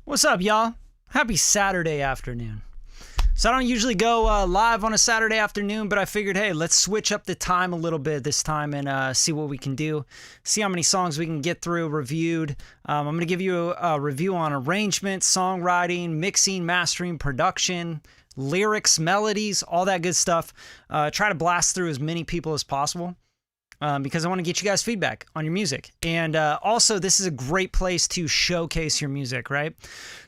What's up, y'all? Happy Saturday afternoon. So I don't usually go live on a Saturday afternoon, but I figured, hey, let's switch up the time a little bit this time and see what we can do. See how many songs we can get through, reviewed. I'm going to give you a review on arrangement, songwriting, mixing, mastering, production, lyrics, melodies, all that good stuff. Try to blast through as many people as possible. Because I want to get you guys feedback on your music. And also, this is a great place to showcase your music, right?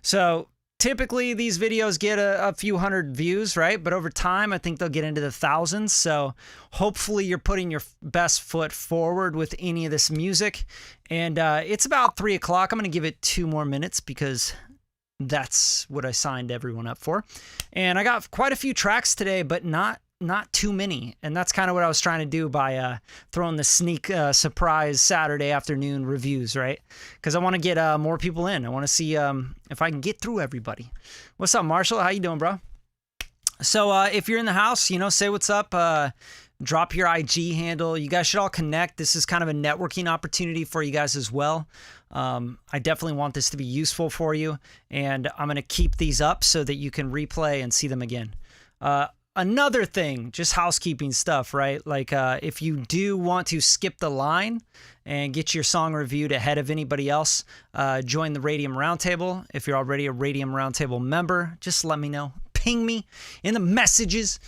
So typically, these videos get a few hundred views, right? But over time, I think they'll get into the thousands. So hopefully, you're putting your best foot forward with any of this music. And it's about 3 o'clock. I'm going to give it 2 more minutes because that's what I signed everyone up for. And I got quite a few tracks today, but not too many, and that's kind of what I was trying to do by throwing the sneak surprise Saturday afternoon reviews, right? Because I want to get more people in. I want to see if I can get through everybody. What's up, Marshall? How you doing, bro? So if you're in the house, say what's up. Drop your IG handle. You guys should all connect. This is kind of a networking opportunity for you guys as well. I definitely want this to be useful for you, and I'm going to keep these up so that you can replay and see them again. Another thing, just housekeeping stuff, right? Like if you do want to skip the line and get your song reviewed ahead of anybody else, join the Radium Roundtable. If you're already a Radium Roundtable member, just let me know. Ping me in the messages.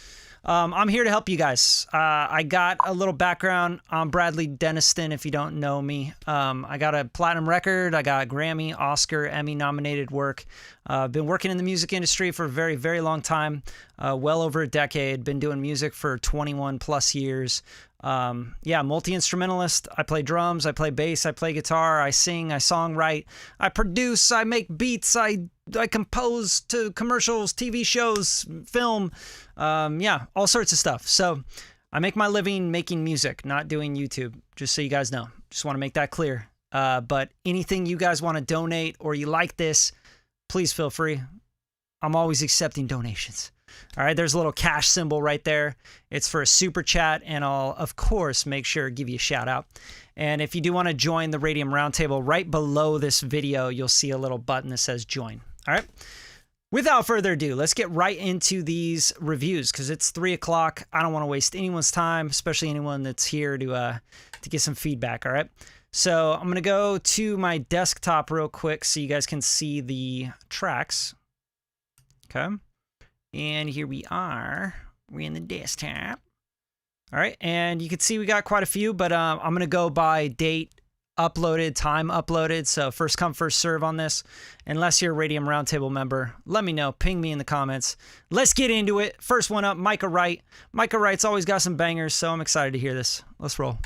I'm here to help you guys. I got a little background on Bradley Deniston, if you don't know me. I got a platinum record. I got Grammy, Oscar, Emmy nominated work. I've been working in the music industry for a very, very long time, well over a decade. Been doing music for 21 plus years. Multi-instrumentalist. I play drums, I play bass, I play guitar, I sing, I songwrite, I produce, I make beats, I compose to commercials, TV shows, film, all sorts of stuff. So I make my living making music, not doing YouTube, just so you guys know. Just want to make that clear. But anything you guys want to donate or you like this, please feel free. I'm always accepting donations. All right, there's a little cash symbol right there. It's for a super chat, and I'll, of course, make sure to give you a shout out. And if you do want to join the Radium Roundtable, right below this video, you'll see a little button that says join. All right, without further ado, let's get right into these reviews because it's 3 o'clock. I don't want to waste anyone's time, especially anyone that's here to get some feedback. All right, so I'm going to go to my desktop real quick so you guys can see the tracks. Okay. And here we are. We're in the desktop. All right, and you can see we got quite a few, but I'm going to go by date uploaded, time uploaded. So first come, first serve on this. Unless you're a Radium Roundtable member, let me know. Ping me in the comments. Let's get into it. First one up, Micah Wright. Micah Wright's always got some bangers, so I'm excited to hear this. Let's roll.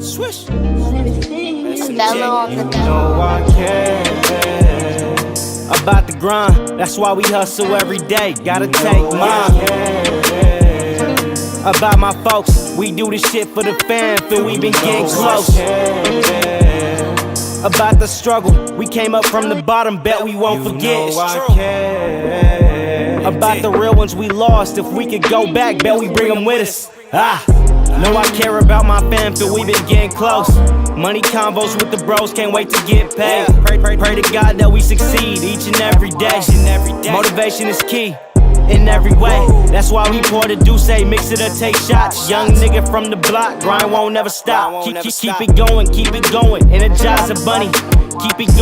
Swish. Bello on the You know I care about the grind. That's why we hustle every day. Gotta take mine. About my folks, we do this shit for the fan. Feel we been getting close. About the struggle, we came up from the bottom. Bet we won't forget. About the real ones we lost. If we could go back, bet we bring them with us. Know I care about my fam, feel we been getting close. Money combos with the bros, can't wait to get paid. Pray to God that we succeed each and every day. Motivation is key in every way. That's why we pour the Douce, mix it or take shots. Young nigga from the block, grind won't never stop. Keep it going, energize a bunny. Keep it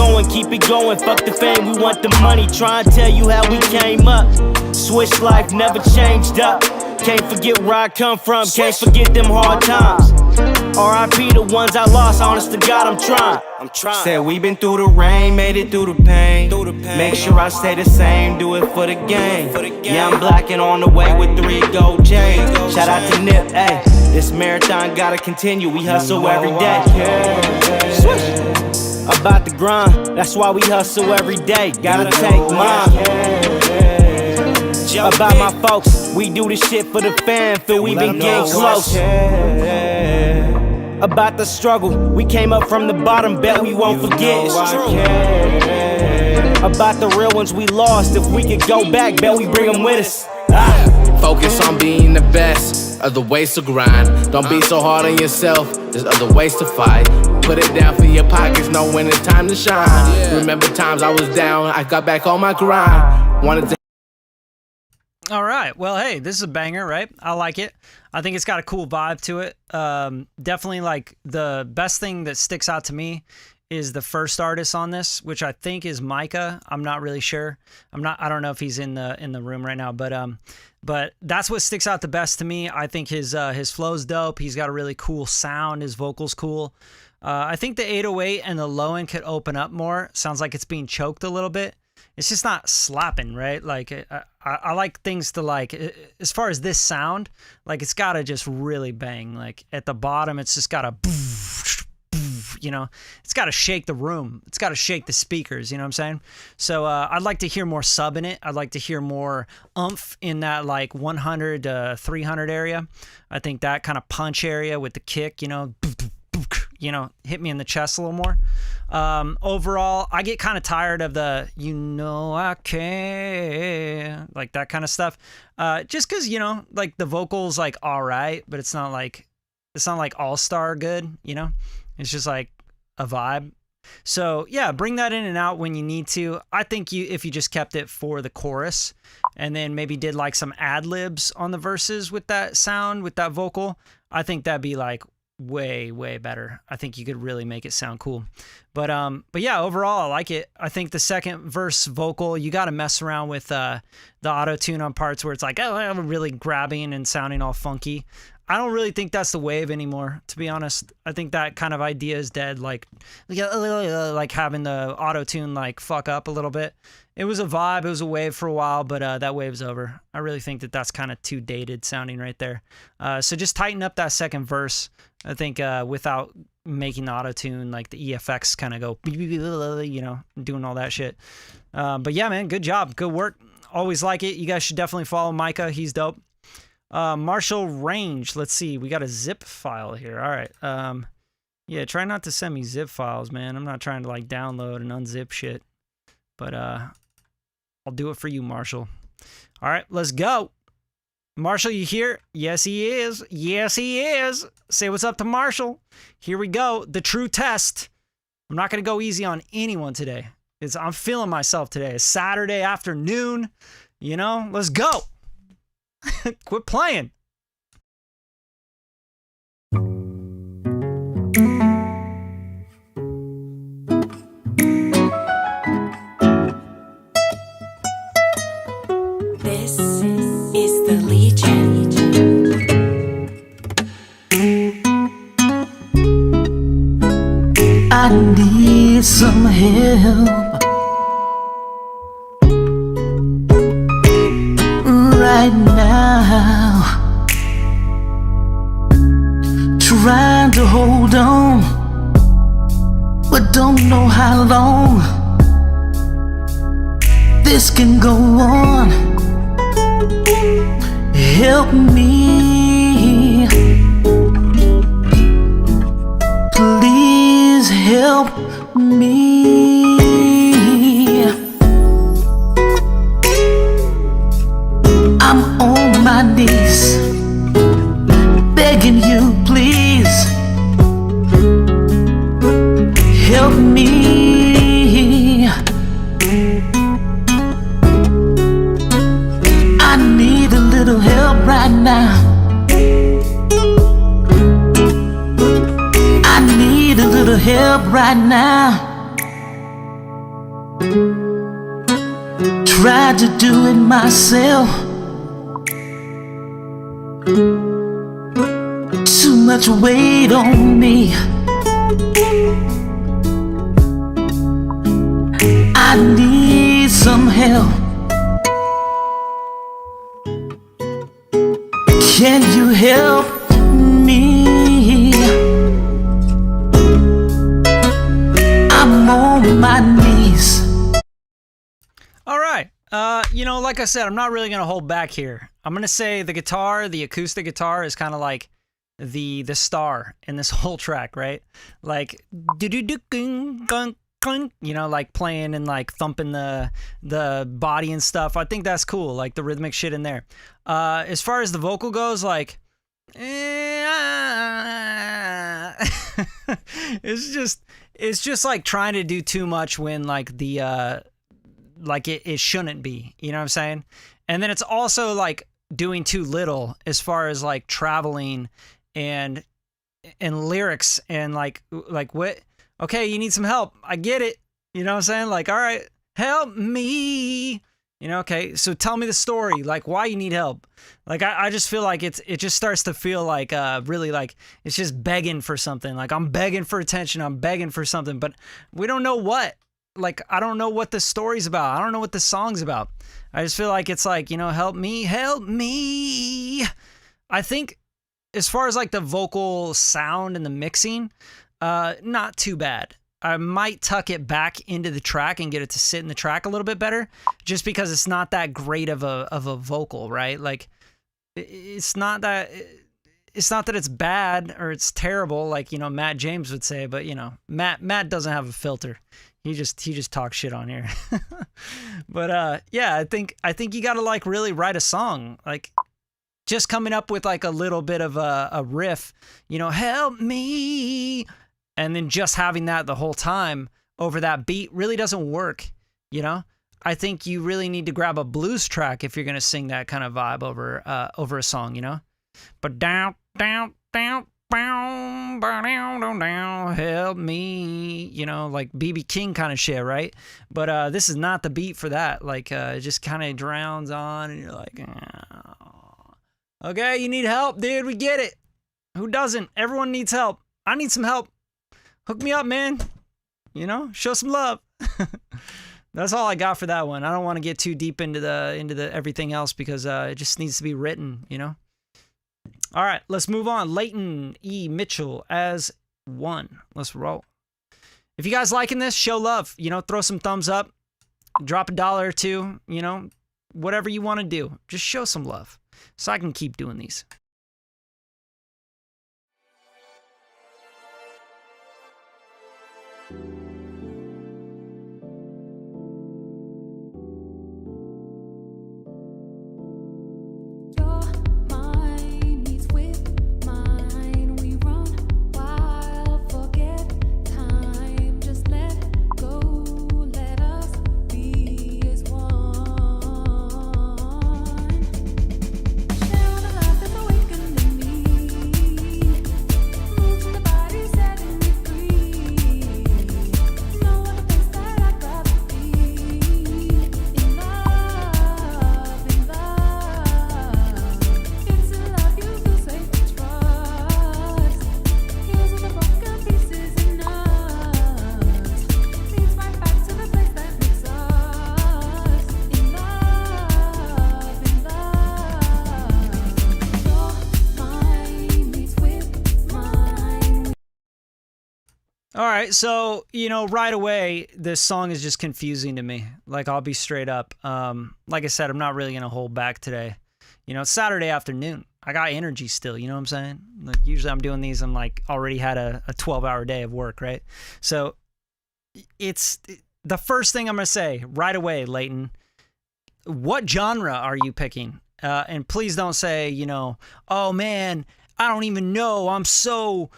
going, fuck the fame, we want the money. Try and tell you how we came up. Switch life, never changed up. Can't forget where I come from, can't forget them hard times. R.I.P. the ones I lost, honest to God, I'm trying. Said we been through the rain, made it through the pain. Make sure I stay the same, do it for the game. Yeah, I'm black and on the way with 3 gold chains. Shout out to Nip, ayy. This marathon gotta continue, we hustle every day. Swish. About the grind, that's why we hustle every day. Gotta take mine. about my folks. We do this shit for the fam, feel we been getting close. About the struggle, we came up from the bottom, bet we won't forget. About the real ones we lost, if we could go back, bet we bring them with us. Focus on being the best, other ways to grind. Don't be so hard on yourself, there's other ways to fight. Put it down for your pockets, know when it's time to shine. Remember times I was down, I got back on my grind. Wanted to. All right. Well, hey, this is a banger, right? I like it. I think it's got a cool vibe to it. Definitely, like, the best thing that sticks out to me is the first artist on this, which I think is Micah. I'm not really sure. I don't know if he's in the room right now, but that's what sticks out the best to me. I think his flow's dope. He's got a really cool sound. His vocal's cool. I think the 808 and the low end could open up more. Sounds like it's being choked a little bit. It's just not slapping, right? Like, I like things to, like, as far as this sound, like, it's got to just really bang. Like, at the bottom, it's just got to, you know, it's got to shake the room. It's got to shake the speakers, you know what I'm saying? So I'd like to hear more sub in it. I'd like to hear more oomph in that, like, 100 to 300 area. I think that kind of punch area with the kick, you know, hit me in the chest a little more. Overall, I get kind of tired of the, you know, I can, like, that kind of stuff. Just because, you know, like, the vocal's, like, all right, but it's not like all-star good, you know? It's just like a vibe. So yeah, bring that in and out when you need to. I think if you just kept it for the chorus and then maybe did like some ad libs on the verses with that sound, with that vocal, I think that'd be like way, way better. I think you could really make it sound cool. But yeah, overall, I like it. I think the second verse vocal, you got to mess around with the auto-tune on parts where it's like, oh, I'm really grabbing and sounding all funky. I don't really think that's the wave anymore, to be honest. I think that kind of idea is dead, like having the auto-tune like fuck up a little bit. It was a vibe, it was a wave for a while, but that wave's over. I really think that that's kind of too dated sounding right there. So just tighten up that second verse, I think, without making the auto-tune, like the EFX kind of go, you know, doing all that shit. But yeah, man, good job, good work. Always like it. You guys should definitely follow Micah, he's dope. Marshall Range, let's see, we got a zip file here. All right. Yeah, try not to send me zip files, man. I'm not trying to like download and unzip shit, but I'll do it for you, Marshall. All right, let's go. Marshall, you here? Yes, he is. Yes, he is. Say what's up to Marshall. Here we go. The true test. I'm not going to go easy on anyone today. I'm feeling myself today. It's Saturday afternoon. You know, let's go. Quit playing. This is the Legion. I need some help right now, trying to hold on, but don't know how long this can go on. Help me, please help me. I'm on my knees, begging you, please help me. I need a little help right now. I need a little help right now. Tried to do it myself. Too much weight on me. I need some help. Can you help me? I'm on my knees. All right. like I said, I'm not really going to hold back here. I'm going to say the guitar, the acoustic guitar is kind of like the star in this whole track, right? Like, like playing and like thumping the body and stuff. I think that's cool, like the rhythmic shit in there. As far as the vocal goes, like, it's just like trying to do too much when like it shouldn't be, you know what I'm saying? And then it's also like doing too little as far as like traveling and lyrics and like what? Okay, you need some help. I get it. You know what I'm saying? Like, all right, help me. Okay, so tell me the story, like why you need help. Like I just feel like it just starts to feel like really like it's just begging for something. Like I'm begging for attention, I'm begging for something, but we don't know what. Like I don't know what the story's about. I don't know what the song's about. I just feel like it's like, help me, help me. I think as far as like the vocal sound and the mixing, not too bad. I might tuck it back into the track and get it to sit in the track a little bit better, just because it's not that great of a vocal, right? Like it's not that it's bad or it's terrible, like Matt James would say, but Matt doesn't have a filter. He just talks shit on here. But yeah, I think you gotta like really write a song, like just coming up with like a little bit of a riff, help me. And then just having that the whole time over that beat really doesn't work, I think you really need to grab a blues track if you're going to sing that kind of vibe over a song, But down, help me, like B.B. King kind of shit, right? But this is not the beat for that. Like, it just kind of drowns on, and you're like, oh. Okay, you need help, dude. We get it. Who doesn't? Everyone needs help. I need some help. Hook me up, man. Show some love. That's all I got for that one. I don't want to get too deep into the everything else because it just needs to be written, All right, let's move on. Leighton E. Mitchell as 1. Let's roll. If you guys liking this, show love. Throw some thumbs up, drop $1 or $2. Whatever you want to do, just show some love so I can keep doing these. All right, so, right away, this song is just confusing to me. Like, I'll be straight up. Like I said, I'm not really going to hold back today. It's Saturday afternoon. I got energy still, you know what I'm saying? Like, usually I'm doing these, I'm like, already had a 12-hour day of work, right? So, it's the first thing I'm going to say right away, Leighton. What genre are you picking? And please don't say, oh, man, I don't even know. I'm so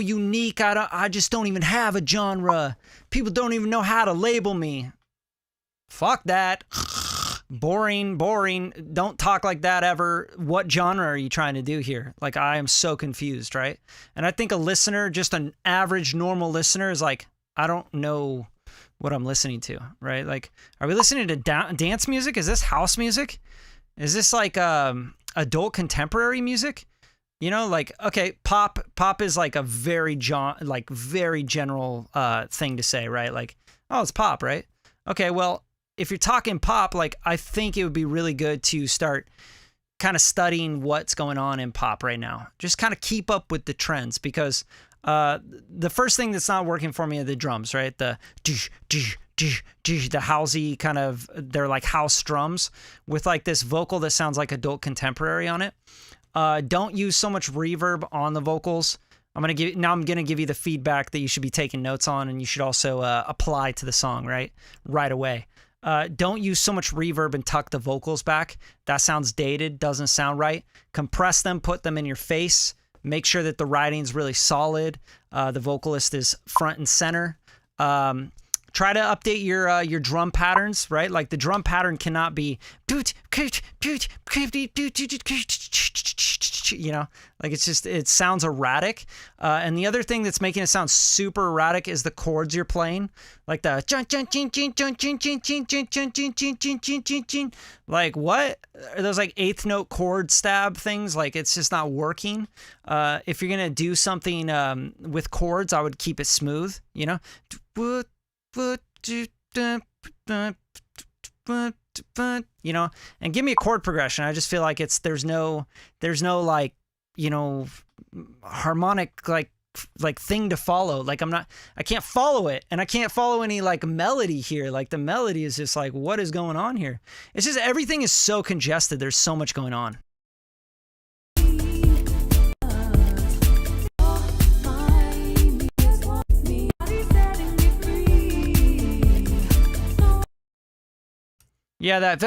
unique. I just don't even have a genre. People don't even know how to label me. Fuck that. Boring. Don't talk like that ever. What genre are you trying to do here? Like, I am so confused, right? And I think a listener, just an average, normal listener is like, I don't know what I'm listening to, right? Like, are we listening to dance music? Is this house music? Is this like adult contemporary music? Like, okay, pop is like a very general thing to say, right? Like, oh, it's pop, right? Okay, well, if you're talking pop, like, I think it would be really good to start kind of studying what's going on in pop right now. Just kind of keep up with the trends, because the first thing that's not working for me are the drums, right? The the housey kind of, they're like house drums with like this vocal that sounds like adult contemporary on it. Don't use so much reverb on the vocals. I'm gonna give you the feedback that you should be taking notes on, and you should also apply to the song right away. Don't use so much reverb and tuck the vocals back. That sounds dated, doesn't sound right. Compress them, put them in your face. Make sure that the writing's really solid. The vocalist is front and center. Try to update your drum patterns, right? Like the drum pattern cannot be, you know, like it sounds erratic. And the other thing that's making it sound super erratic is the chords you're playing, like the like what are those like eighth note chord stab things? Like it's just not working. If you're gonna do something with chords, I would keep it smooth, you know. You know, and give me a chord progression. I just feel like there's no like, you know, harmonic like thing to follow. Like I can't follow it, and I can't follow any like melody here. Like the melody is just like, what is going on here? It's just everything is so congested. There's so much going on. Yeah, that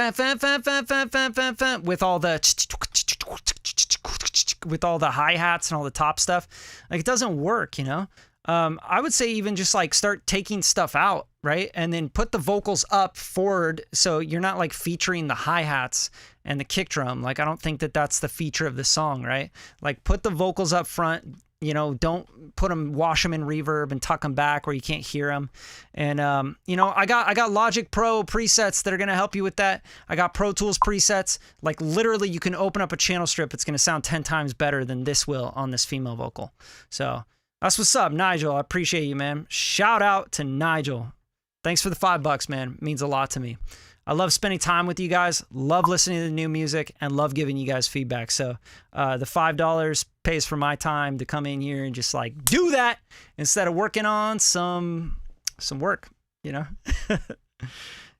with all the hi-hats and all the top stuff, like it doesn't work, you know. I would say even just like start taking stuff out, right, and then put the vocals up forward so you're not like featuring the hi-hats and the kick drum. Like I don't think that that's the feature of the song, right? Like put the vocals up front. You know, don't wash them in reverb and tuck them back where you can't hear them. And, you know, I got Logic Pro presets that are going to help you with that. I got Pro Tools presets. Like literally you can open up a channel strip. It's going to sound 10 times better than this will on this female vocal. So that's what's up, Nigel. I appreciate you, man. Shout out to Nigel. Thanks for the $5, man. It means a lot to me. I love spending time with you guys, love listening to the new music, and love giving you guys feedback. So the $5 pays for my time to come in here and just like do that instead of working on some work, you know?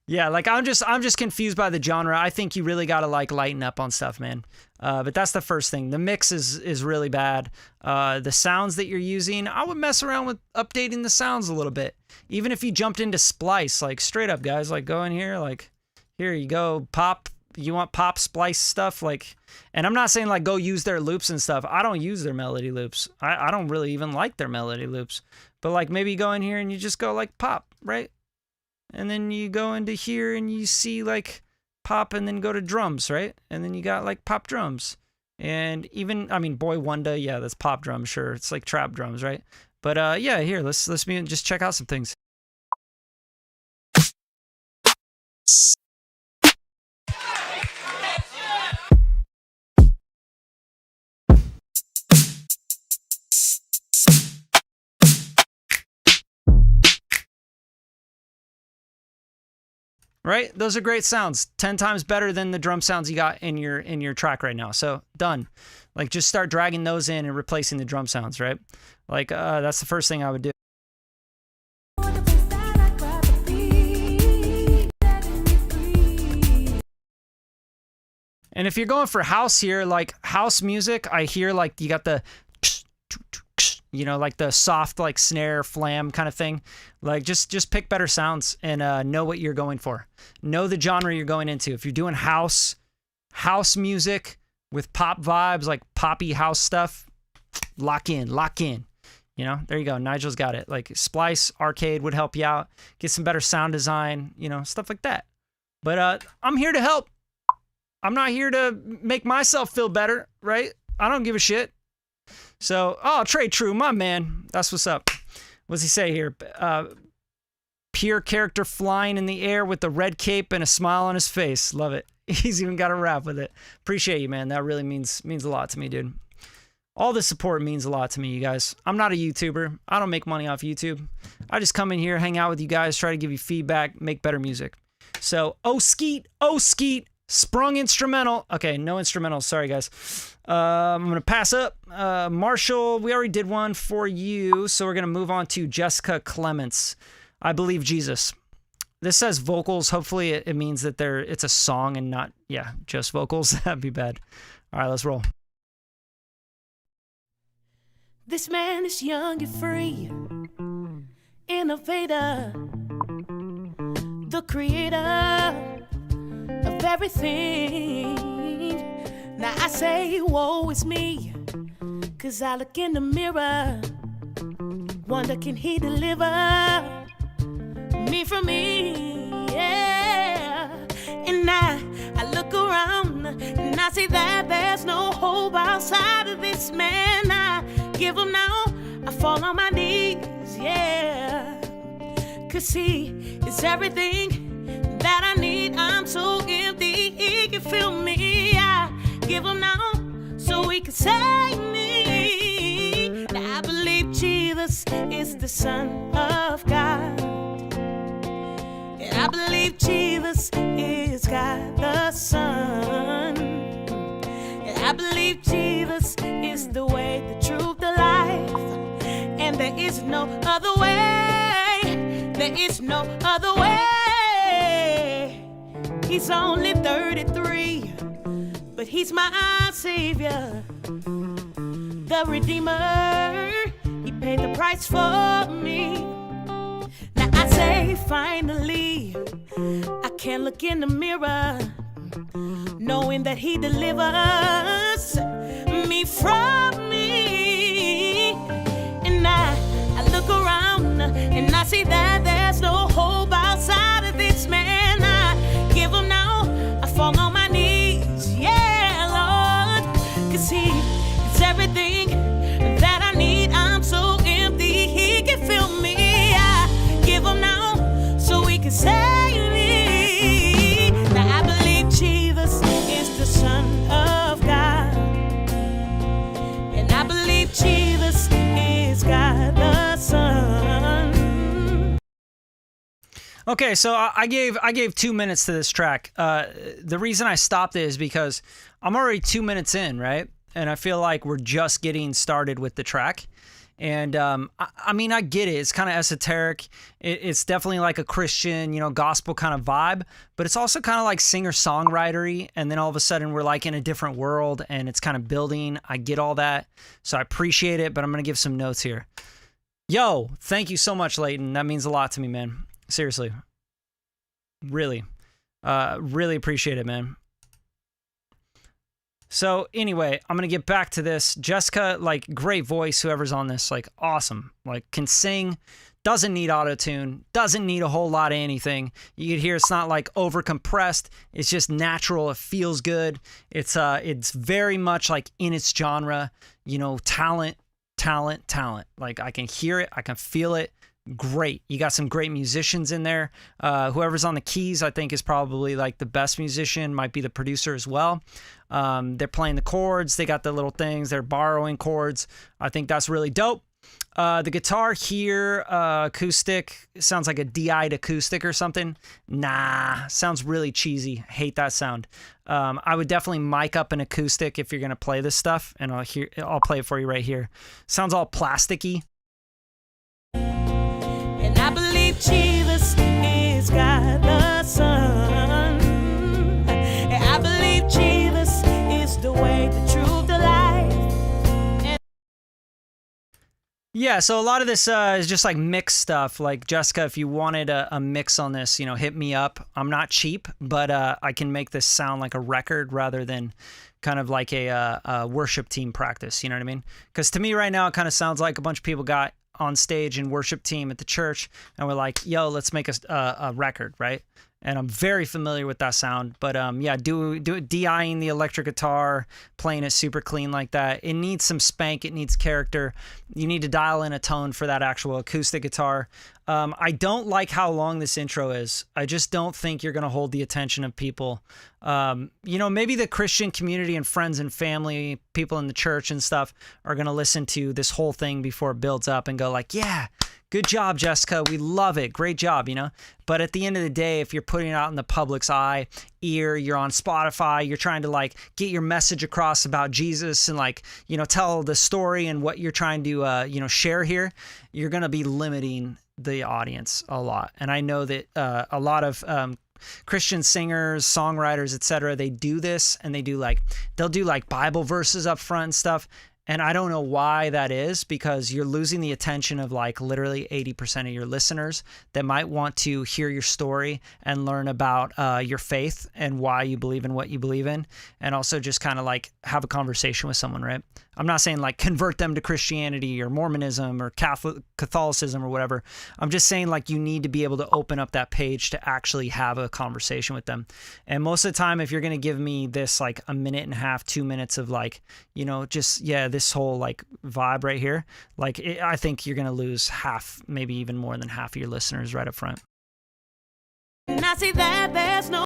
Yeah, like I'm just confused by the genre. I think you really got to like lighten up on stuff, man. But that's the first thing. The mix is really bad. The sounds that you're using, I would mess around with updating the sounds a little bit. Even if you jumped into Splice, like straight up, guys, like go in here, like here you go, pop. You want pop splice stuff, like, and I'm not saying like go use their loops and stuff. I don't use their melody loops. I don't really even like their melody loops. But like maybe you go in here and you just go like pop, right? And then you go into here and you see like pop and then go to drums, right? And then you got like pop drums. And even, I mean, Boy Wonder, yeah, that's pop drums, sure. It's like trap drums, right? But yeah, here, let's just check out some things. Right? Those are great sounds. 10 times better than the drum sounds you got in your track right now. So done. Like just start dragging those in and replacing the drum sounds, right? Like that's the first thing I would do. And if you're going for house here, like house music, I hear like you got the, you know, like the soft like snare flam kind of thing. Like just pick better sounds and know what you're going for. Know the genre you're going into. If you're doing house music with pop vibes, like poppy house stuff, lock in. You know, there you go. Nigel's got it. Like Splice Arcade would help you out. Get some better sound design, you know, stuff like that. But I'm here to help. I'm not here to make myself feel better, right? I don't give a shit. So, oh, Trey True, my man. That's what's up. What's he say here? Pure character flying in the air with the red cape and a smile on his face. Love it. He's even got a rap with it. Appreciate you, man. That really means a lot to me, dude. All this support means a lot to me, you guys. I'm not a YouTuber. I don't make money off YouTube. I just come in here, hang out with you guys, try to give you feedback, make better music. So, oh skeet, sprung instrumental. Okay, no instrumental. Sorry, guys. I'm going to pass up. Marshall, we already did one for you, so we're going to move on to Jessica Clements. I Believe Jesus. This says vocals. Hopefully it means that it's a song and not, yeah, just vocals. That'd be bad. All right, let's roll. This man is young and free, innovator, the creator of everything. Now I say, woe is me, 'cause I look in the mirror, wonder can he deliver me from me, yeah. And I look around and I see that there's no hope outside of this man. I give him now, I fall on my knees, yeah. 'Cause he is everything that I need. I'm so empty, he can fill me. I give him now so he can save me. Now I believe Jesus is the Son of God, and I believe Jesus is God the Son, and I believe Jesus is the way, the truth, the life, and there is no other way, there is no other way. He's only 33, but he's my Savior, the Redeemer. He paid the price for me. Now I say finally, I can look in the mirror, knowing that he delivers me from me. And I look around and I see that there's no hope outside of this man. I give him now, I fall on my knees, yeah, Lord. 'Cause he is everything that I need. I'm so empty, he can fill me. I give him now so he can save me. Now I believe Jesus is the Son of God, and I believe Jesus is God the Son. Okay, so I gave 2 minutes to this track. The reason I stopped it is because I'm already 2 minutes in, right? And I feel like we're just getting started with the track. And I mean, I get it. It's kind of esoteric. It's definitely like a Christian, gospel kind of vibe. But it's also kind of like singer-songwritery. And then all of a sudden we're like in a different world and it's kind of building. I get all that. So I appreciate it. But I'm going to give some notes here. Yo, thank you so much, Leighton. That means a lot to me, man. Seriously. Really. Really appreciate it, man. So anyway, I'm going to get back to this. Jessica, like, great voice, whoever's on this, like, awesome. Like, can sing, doesn't need auto-tune, doesn't need a whole lot of anything. You can hear it's not, like, over-compressed. It's just natural. It feels good. It's very much, like, in its genre, talent. Like, I can hear it. I can feel it. Great. You got some great musicians in there. Whoever's on the keys, I think, is probably like the best musician, might be the producer as well. They're playing the chords. They got the little things. They're borrowing chords. I think that's really dope. The guitar here, acoustic, sounds like a DI'd acoustic or something. Nah, sounds really cheesy. Hate that sound. I would definitely mic up an acoustic if you're going to play this stuff, and I'll play it for you right here. Sounds all plasticky. And I believe Jesus is God the Son, and I believe Jesus is the way, the truth, the life. Yeah, so a lot of this is just like mix stuff. Like, Jessica, if you wanted a mix on this, hit me up. I'm not cheap, but I can make this sound like a record rather than kind of like a worship team practice. You know what I mean? Because to me right now, it kind of sounds like a bunch of people got on stage and worship team at the church and we're like, yo, let's make a record, right? And I'm very familiar with that sound, but yeah, do it DIing the electric guitar, playing it super clean like that. It needs some spank, it needs character. You need to dial in a tone for that actual acoustic guitar. I don't like how long this intro is. I just don't think you're going to hold the attention of people. Maybe the Christian community and friends and family, people in the church and stuff are going to listen to this whole thing before it builds up and go like, yeah, good job, Jessica. We love it. Great job, But at the end of the day, if you're putting it out in the public's eye, ear, you're on Spotify, you're trying to like get your message across about Jesus and like, tell the story and what you're trying to, share here, you're going to be limiting the audience a lot. And I know that a lot of Christian singers, songwriters, etc., they do this, and they'll do like Bible verses up front and stuff. And I don't know why that is, because you're losing the attention of like literally 80% of your listeners that might want to hear your story and learn about your faith and why you believe in what you believe in, and also just kind of like have a conversation with someone, right? I'm not saying like convert them to Christianity or Mormonism or Catholicism or whatever. I'm just saying like you need to be able to open up that page to actually have a conversation with them. And most of the time, if you're going to give me this like a minute and a half, 2 minutes of like, this whole like vibe right here, like I think you're going to lose half, maybe even more than half of your listeners right up front. And I say that there's no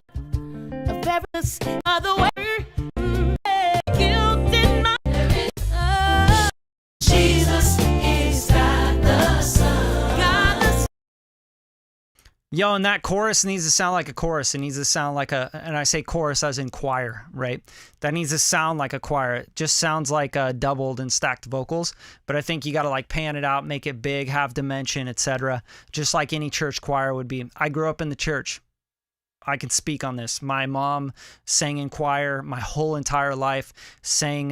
various other way. Guilt in my Jesus is God the Son. God the Son. Yo, and that chorus needs to sound like a chorus. It needs to sound like and I say chorus as in choir, right? That needs to sound like a choir. It just sounds like doubled and stacked vocals. But I think you got to like pan it out, make it big, have dimension, etc. Just like any church choir would be. I grew up in the church. I can speak on this. My mom sang in choir my whole entire life, sang,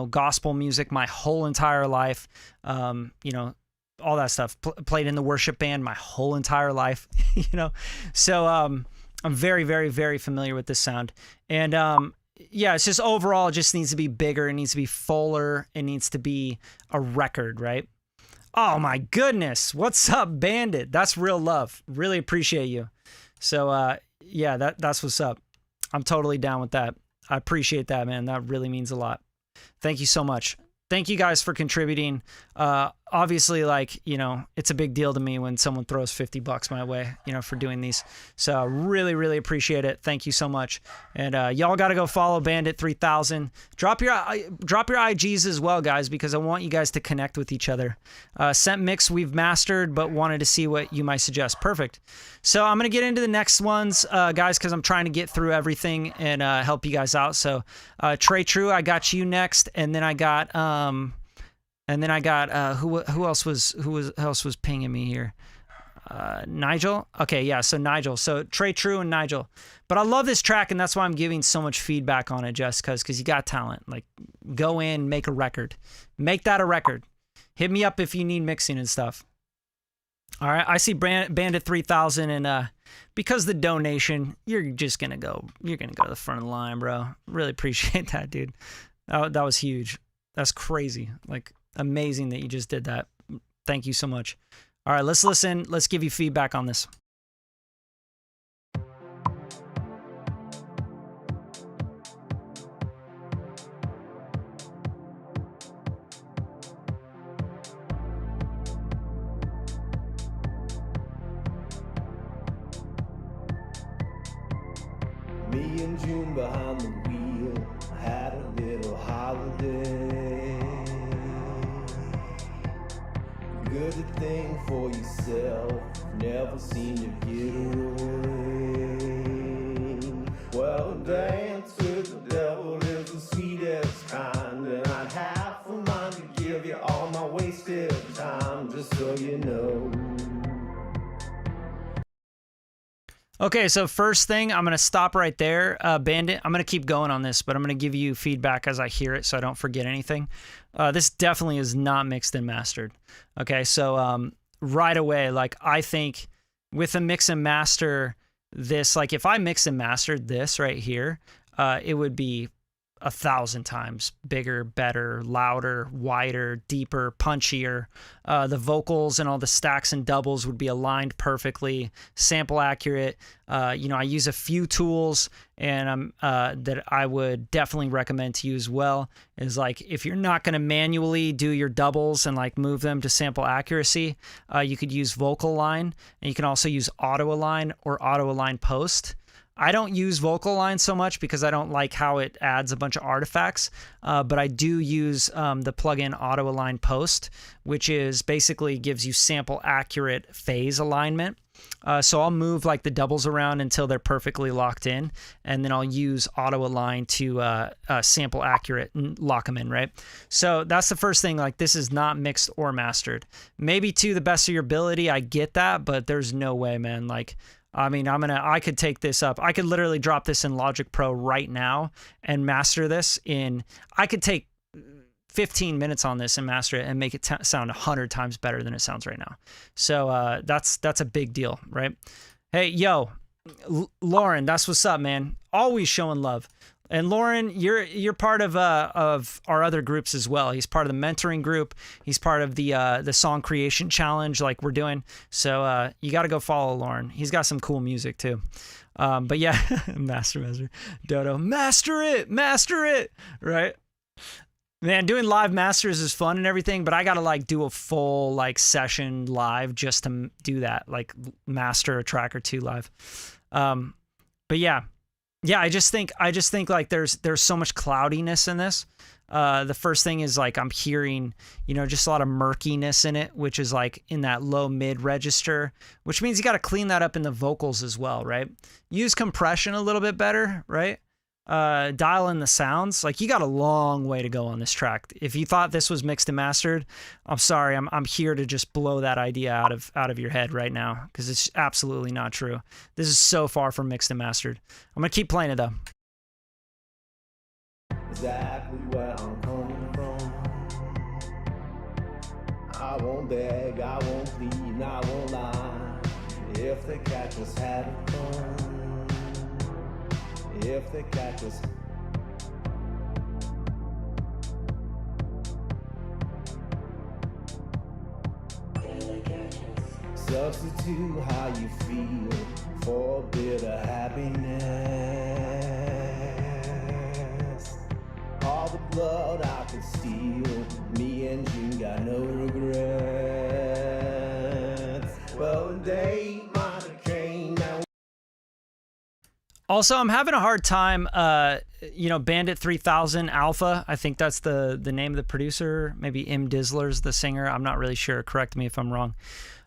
gospel music my whole entire life, all that stuff. Played in the worship band my whole entire life, So I'm very, very, very familiar with this sound. And it's just overall, it just needs to be bigger. It needs to be fuller. It needs to be a record, right? Oh my goodness. What's up, Bandit? That's real love. Really appreciate you. So, that's what's up. I'm totally down with that. I appreciate that, man. That really means a lot. Thank you so much. Thank you guys for contributing. Obviously, like, it's a big deal to me when someone throws $50 my way, for doing these. So I really, really appreciate it. Thank you so much. And y'all got to go follow Bandit 3000. Drop your IGs as well, guys, because I want you guys to connect with each other. Scent mix we've mastered, but wanted to see what you might suggest. Perfect. So I'm going to get into the next ones, guys, because I'm trying to get through everything and help you guys out. So Trey True, I got you next. And then I got who else was pinging me here? Nigel. Okay, yeah. So Nigel. So Trey True and Nigel. But I love this track, and that's why I'm giving so much feedback on it, just because you got talent. Like, go in, make a record, make that a record. Hit me up if you need mixing and stuff. All right. I see Bandit 3000, and because the donation, you're gonna go to the front of the line, bro. Really appreciate that, dude. That was huge. That's crazy. Like, amazing that you just did that. Thank you so much. All right, let's listen. Let's give you feedback on this. Me and June behind the wheel had a little holiday. Good thing for yourself, never seen you get away. Well, dance with the devil is the sweetest kind, and I'd have a mind to give you all my wasted time, just so you know. Okay, so first thing, I'm going to stop right there. Bandit, I'm going to keep going on this, but I'm going to give you feedback as I hear it so I don't forget anything. This definitely is not mixed and mastered. Okay, so right away, like, I think with a mix and master, this, like, if I mix and mastered this right here, it would be 1,000 times bigger, better, louder, wider, deeper, punchier. The vocals and all the stacks and doubles would be aligned perfectly, sample accurate. I use a few tools and that I would definitely recommend to use well is, like, if you're not going to manually do your doubles and like move them to sample accuracy, you could use vocal align, and you can also use auto align or auto align post. I don't use vocal line so much because I don't like how it adds a bunch of artifacts, but I do use the plugin Auto Align Post, which is basically gives you sample accurate phase alignment. So I'll move like the doubles around until they're perfectly locked in, and then I'll use auto align to sample accurate and lock them in, right? So that's the first thing. Like, this is not mixed or mastered. Maybe to the best of your ability, I get that, but there's no way, man. Like, I mean, I could take this up. I could literally drop this in Logic Pro right now and master this I could take 15 minutes on this and master it and make it sound 100 times better than it sounds right now. So that's a big deal, right? Hey, yo, Lauren, that's what's up, man. Always showing love. And Lauren, you're part of our other groups as well. He's part of the mentoring group. He's part of the song creation challenge like we're doing. So you got to go follow Lauren. He's got some cool music too. But yeah, master, Dodo, master it, right? Man, doing live masters is fun and everything, but I got to like do a full like session live just to do that, like master a track or two live. But yeah, I just think like there's so much cloudiness in this. The first thing is like I'm hearing, just a lot of murkiness in it, which is like in that low mid register, which means you got to clean that up in the vocals as well, right? Use compression a little bit better, right? Dial in the sounds. Like, you got a long way to go on this track. If you thought this was mixed and mastered, I'm sorry. I'm here to just blow that idea out of your head right now, because it's absolutely not true. This is so far from mixed and mastered. I'm gonna keep playing it though. Exactly where I'm coming from. I won't beg, I won't plead, and I won't lie. If they catch us having fun, if they catch us. Substitute how you feel for a bit of happiness. All the blood I could steal, me and you got no regrets. Well, the day might have came now. Also, I'm having a hard time, Bandit 3000 Alpha. I think that's the name of the producer. Maybe M. Dizzler's the singer. I'm not really sure. Correct me if I'm wrong.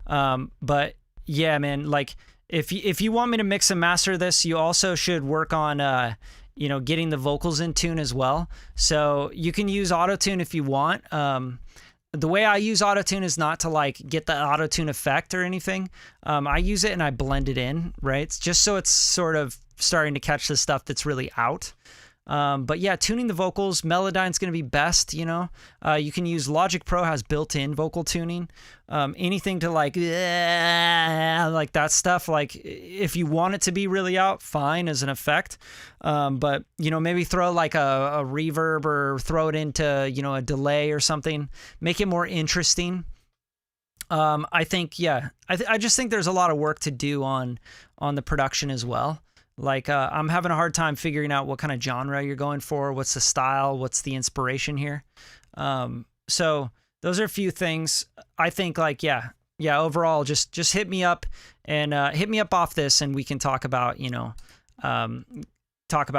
But yeah, man, like if you want me to mix and master this, you also should work on, getting the vocals in tune as well. So you can use autotune if you want. The way I use autotune is not to like get the autotune effect or anything. I use it and I blend it in, right? It's just so it's sort of starting to catch the stuff that's really out. But yeah, tuning the vocals, Melodyne's going to be best, you can use Logic Pro has built-in vocal tuning. Anything to like that stuff, like if you want it to be really out, fine as an effect. But maybe throw like a reverb or throw it into, a delay or something, make it more interesting. I think, I just think there's a lot of work to do on the production as well. Like, I'm having a hard time figuring out what kind of genre you're going for. What's the style? What's the inspiration here? So those are a few things. I think like, overall, just hit me up and hit me up off this, and we can talk about,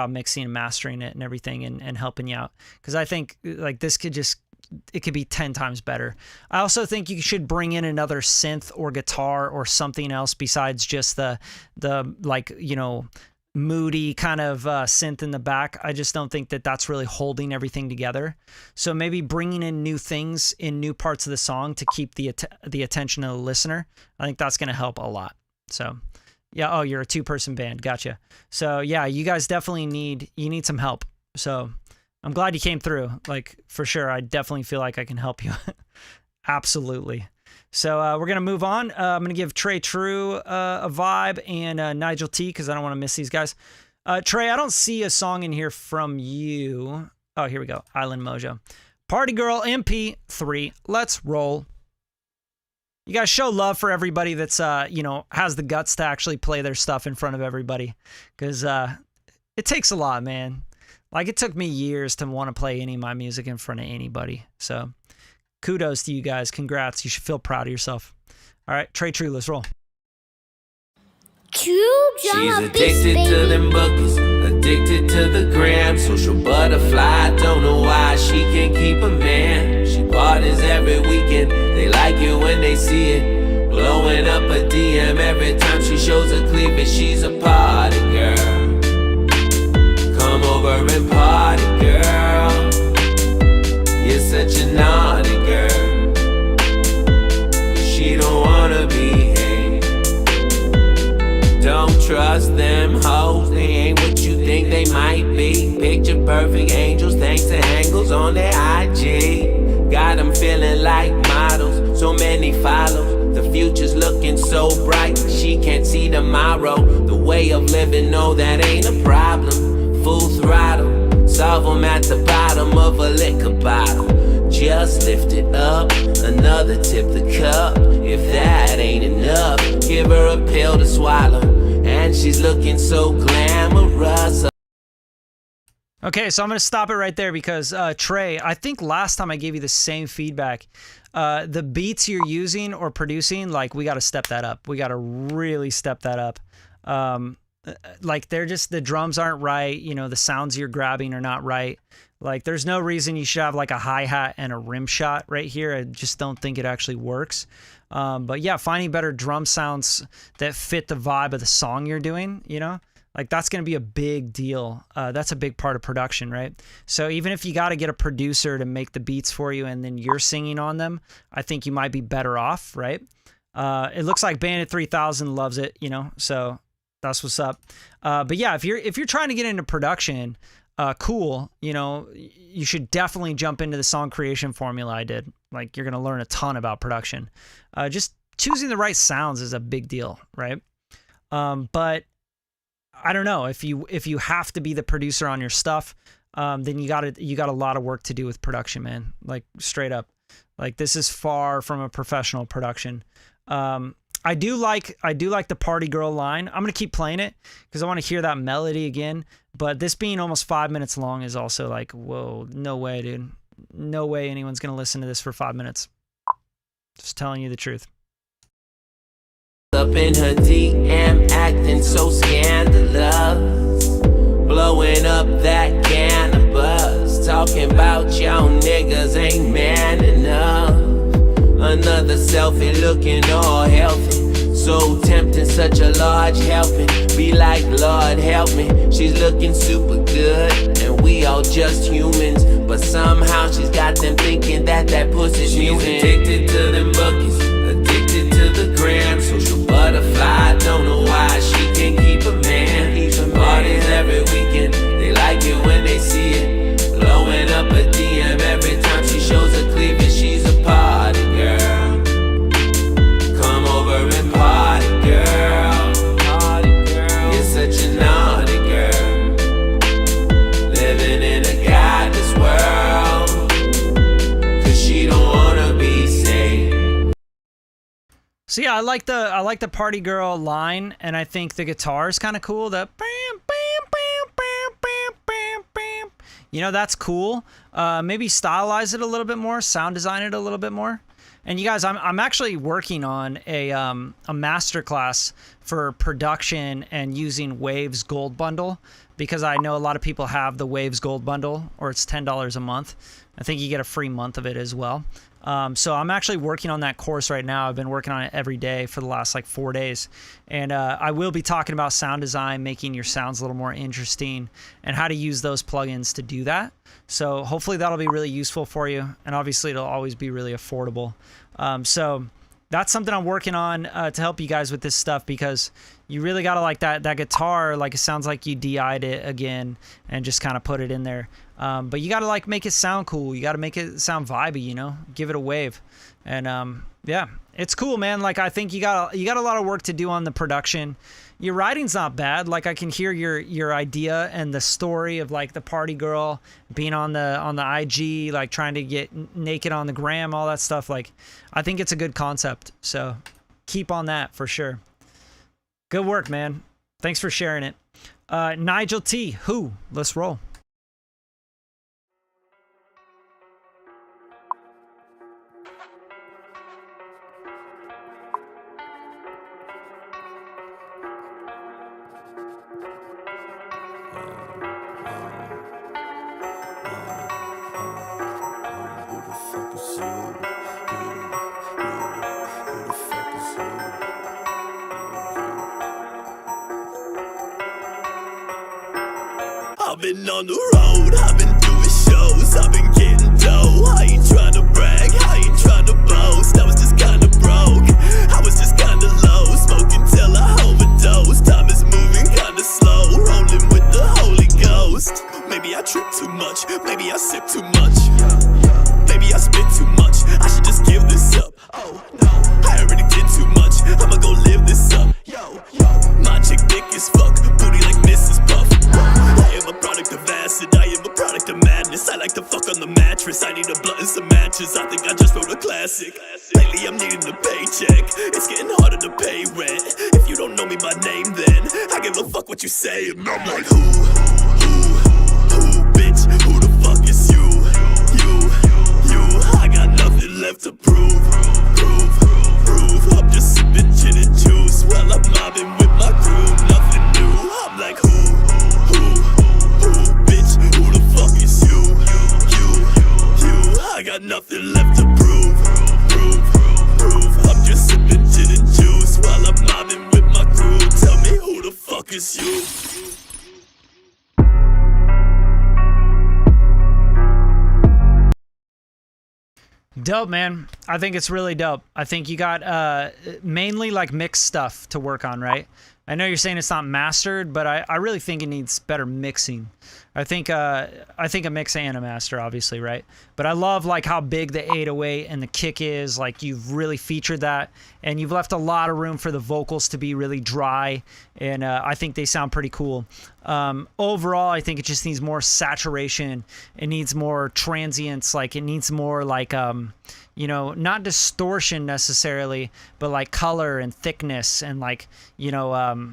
mixing and mastering it and everything and helping you out. Because I think like this it could be 10 times better. I also think you should bring in another synth or guitar or something else besides just the like, moody kind of synth in the back. I just don't think that that's really holding everything together. So maybe bringing in new things in new parts of the song to keep the attention of the listener. I think that's going to help a lot. So yeah. Oh, you're a 2-person band. Gotcha. So yeah, you guys definitely need some help. So I'm glad you came through. Like, for sure, I definitely feel like I can help you. Absolutely. So we're going to move on. I'm going to give Trey True a vibe and Nigel T, because I don't want to miss these guys. Trey, I don't see a song in here from you. Oh, here we go. Island Mojo. Party Girl MP3. Let's roll. You guys show love for everybody that's, has the guts to actually play their stuff in front of everybody, because it takes a lot, man. Like, it took me years to want to play any of my music in front of anybody. So kudos to you guys. Congrats. You should feel proud of yourself. All right, Trey True, let's roll. She's addicted to them bookies, addicted to the gram. Social butterfly, don't know why she can't keep a man. She parties every weekend, they like it when they see it. Blowing up a DM every time she shows her cleavage. She's a party girl. Come over and party, girl. You're such a naughty girl. But she don't wanna behave. Don't trust them hoes, they ain't what you think they might be. Picture perfect angels thanks to angles on their IG. Got them feeling like models, so many follows. The future's looking so bright, she can't see tomorrow. The way of living, no, that ain't a problem. Full throttle, solve them at the bottom of a liquor bottle. Just lift it up, another tip the cup. If that ain't enough, give her a pill to swallow. And she's looking so glamorous. Okay, so I'm going to stop it right there because, Trey, I think last time I gave you the same feedback. The beats you're using or producing, like, we got to step that up. We got to really step that up. Like, they're just, the drums aren't right. You know, the sounds you're grabbing are not right. Like, there's no reason you should have, like, a hi-hat and a rim shot right here. I just don't think it actually works. But, yeah, finding better drum sounds that fit the vibe of the song you're doing, you know? Like, that's going to be a big deal. That's a big part of production, right? So even if you got to get a producer to make the beats for you and then you're singing on them, I think you might be better off, right? It looks like Bandit 3000 loves it, you know, so that's what's up. But yeah, if you're trying to get into production, cool, you know, you should definitely jump into the song creation formula I did. Like, you're going to learn a ton about production. Just choosing the right sounds is a big deal, right? But I don't know, if you have to be the producer on your stuff, then you got a lot of work to do with production, man. Like, straight up. Like, this is far from a professional production. I do like the Party Girl line. I'm gonna keep playing it because I want to hear that melody again. But this being almost 5 minutes long is also like, whoa, no way, dude. No way anyone's gonna listen to this for 5 minutes. Just telling you the truth. Up in her DM, acting so scandalous, blowing up that can of buzz, talking about y'all niggas ain't man enough. Another selfie looking all healthy, so tempting, such a large helping. Be like, Lord help me, she's looking super good, and we all just humans. But somehow she's got them thinking that pussy's she's addicted to them buckets, addicted to the gram, social butterfly. Don't know why she can't keep a man. Parties every weekend, they like it when they see it. Blowing up a DM every time she shows her cleavage. She's a party girl. Come over and party, girl. Party girl. You're such a naughty girl. Living in a godless world, 'cause she don't wanna be saved. So yeah, I like the Party Girl line, and I think the guitar is kind of cool. The bam, bam, bam, bam, bam, bam, bam. You know, that's cool. Maybe stylize it a little bit more, sound design it a little bit more. And you guys, I'm actually working on a masterclass for production and using Waves Gold Bundle, because I know a lot of people have the Waves Gold Bundle, or it's $10 a month. I think you get a free month of it as well. So I'm actually working on that course right now. I've been working on it every day for the last like 4 days. And I will be talking about sound design, making your sounds a little more interesting, and how to use those plugins to do that. So hopefully that'll be really useful for you. And obviously it'll always be really affordable. So that's something I'm working on to help you guys with this stuff, because you really got to like that guitar. Like, it sounds like you DI'd it again and just kind of put it in there. But you got to like make it sound cool. You got to make it sound vibey, you know, give it a wave. And yeah, it's cool, man. Like, I think you got a lot of work to do on the production. Your writing's not bad. Like, I can hear your idea and the story of like the party girl being on the IG, like trying to get naked on the gram, all that stuff. Like, I think it's a good concept. So keep on that for sure. Good work, man. Thanks for sharing it. Nigel T. Who? Let's roll. Who the fuck is you? on the road, I've been doing shows, I've been getting dough. I ain't tryna brag, I ain't tryna boast. I was just kinda broke, I was just kinda low. Smoking till I overdose. Time is moving kinda slow, rolling with the Holy Ghost. Maybe I trip too much, maybe I sip too much, maybe I spit too much. I should just give this up. Oh no, I already did too much, I'ma go live this up. Yo, my chick thick as fuck, booty like Mrs. Puff. I am a product of acid, I am a product of madness. I like to fuck on the mattress, I need a blunt and some matches. I think I just wrote a classic. Lately I'm needing a paycheck, it's getting harder to pay rent. If you don't know me by name then I give a fuck what you say. And I'm like who, bitch, who the fuck is you? I got nothing left to prove. I'm just sipping gin and juice while I'm mobbing with my crew. Nothing new, I'm like who, bitch, who the fuck is you? I got nothing left to prove. I'm just sipping gin and juice while I'm mobbing with my crew. Tell me who the fuck is you? Dope, man. I think it's really dope. I think you got mainly like mixed stuff to work on, right? I know you're saying it's not mastered, but I really think it needs better mixing. I think a mix and a master, obviously, right? But I love like how big the 808 and the kick is. Like you've really featured that, and you've left a lot of room for the vocals to be really dry, and I think they sound pretty cool. Overall, I think it just needs more saturation. It needs more transients. Like it needs more like you know, not distortion necessarily, but like color and thickness and like, you know,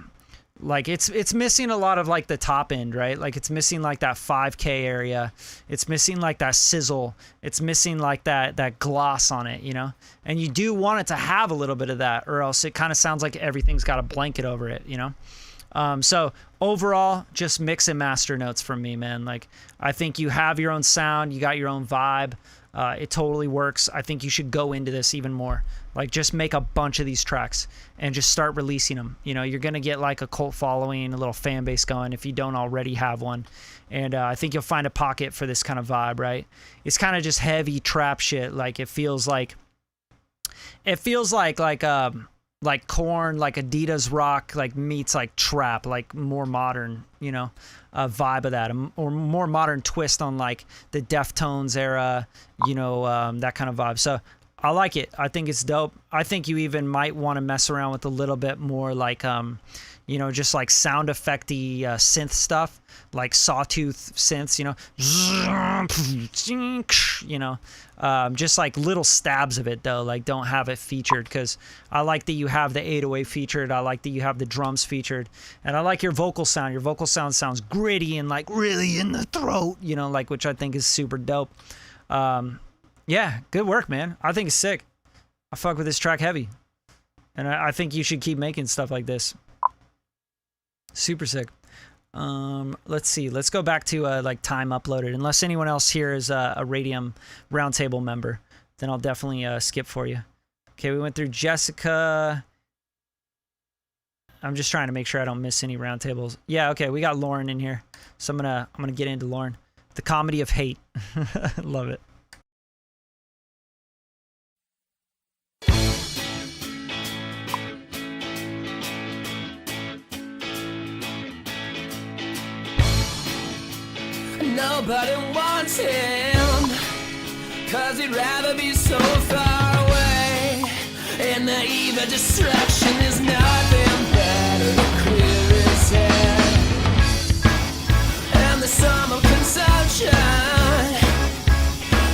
like it's missing a lot of like the top end, right? Like it's missing like that 5K area. It's missing like that sizzle. It's missing like that gloss on it, you know? And you do want it to have a little bit of that, or else it kind of sounds like everything's got a blanket over it, you know? So overall, just mix and master notes from me, man. Like I think you have your own sound, you got your own vibe. It totally works. I think you should go into this even more. Like just make a bunch of these tracks and just start releasing them. You know, you're going to get like a cult following, a little fan base going if you don't already have one. And I think you'll find a pocket for this kind of vibe, right? It's kind of just heavy trap shit. Like it feels like Korn, like Adidas rock, like meets like trap, like more modern, you know, vibe of that, or more modern twist on like the Deftones era, you know, that kind of vibe. So I like it. I think it's dope. I think you even might want to mess around with a little bit more like, you know, just like sound effecty synth stuff, like sawtooth synths, you know, just like little stabs of it though. Like don't have it featured, because I like that you have the 808 featured. I like that you have the drums featured, and I like your vocal sound. Your vocal sound sounds gritty and like really in the throat, you know, like, which I think is super dope. Yeah, good work, man. I think it's sick. I fuck with this track heavy, and I think you should keep making stuff like this. Super sick. Let's see. Let's go back to like time uploaded. Unless anyone else here is a Radium Roundtable member, then I'll definitely skip for you. Okay, we went through Jessica. I'm just trying to make sure I don't miss any roundtables. Yeah, okay, we got Lauren in here, so I'm gonna get into Lauren. The comedy of hate. Love it. Nobody wants him, 'cause he'd rather be so far away. And the evil distraction is nothing better than clear his head. And the sum of consumption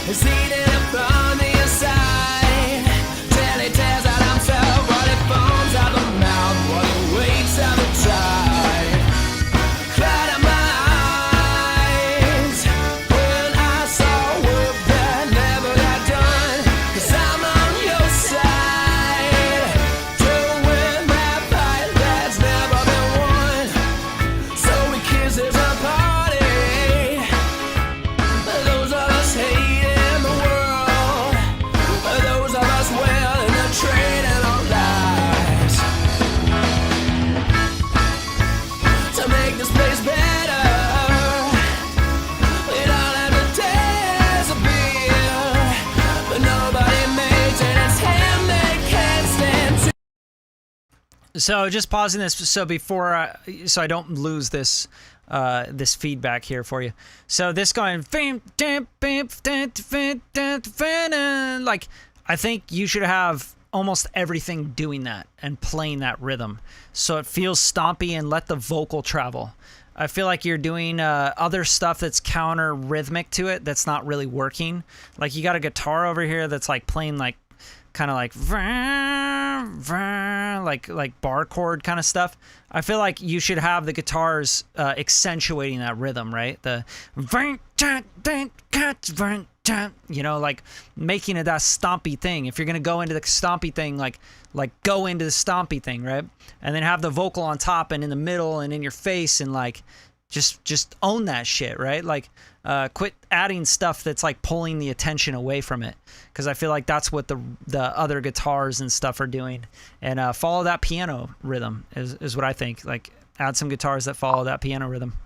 is eating up from the inside, till he tears out himself while he foams out the mouth, while he waits out the tide. So just pausing this so before so I don't lose this this feedback here for you. So this going like I think you should have almost everything doing that and playing that rhythm so it feels stompy and let the vocal travel. I feel like you're doing other stuff that's counter rhythmic to it that's not really working. Like you got a guitar over here that's like playing like kind of like bar chord kind of stuff. I feel like you should have the guitars accentuating that rhythm, right? The you know, like making it that stompy thing. If you're gonna go into the stompy thing, like go into the stompy thing, right? And then have the vocal on top and in the middle and in your face and like just own that shit, right? Like quit adding stuff that's like pulling the attention away from it, because I feel like that's what the other guitars and stuff are doing. And follow that piano rhythm is what I think. Like add some guitars that follow that piano rhythm.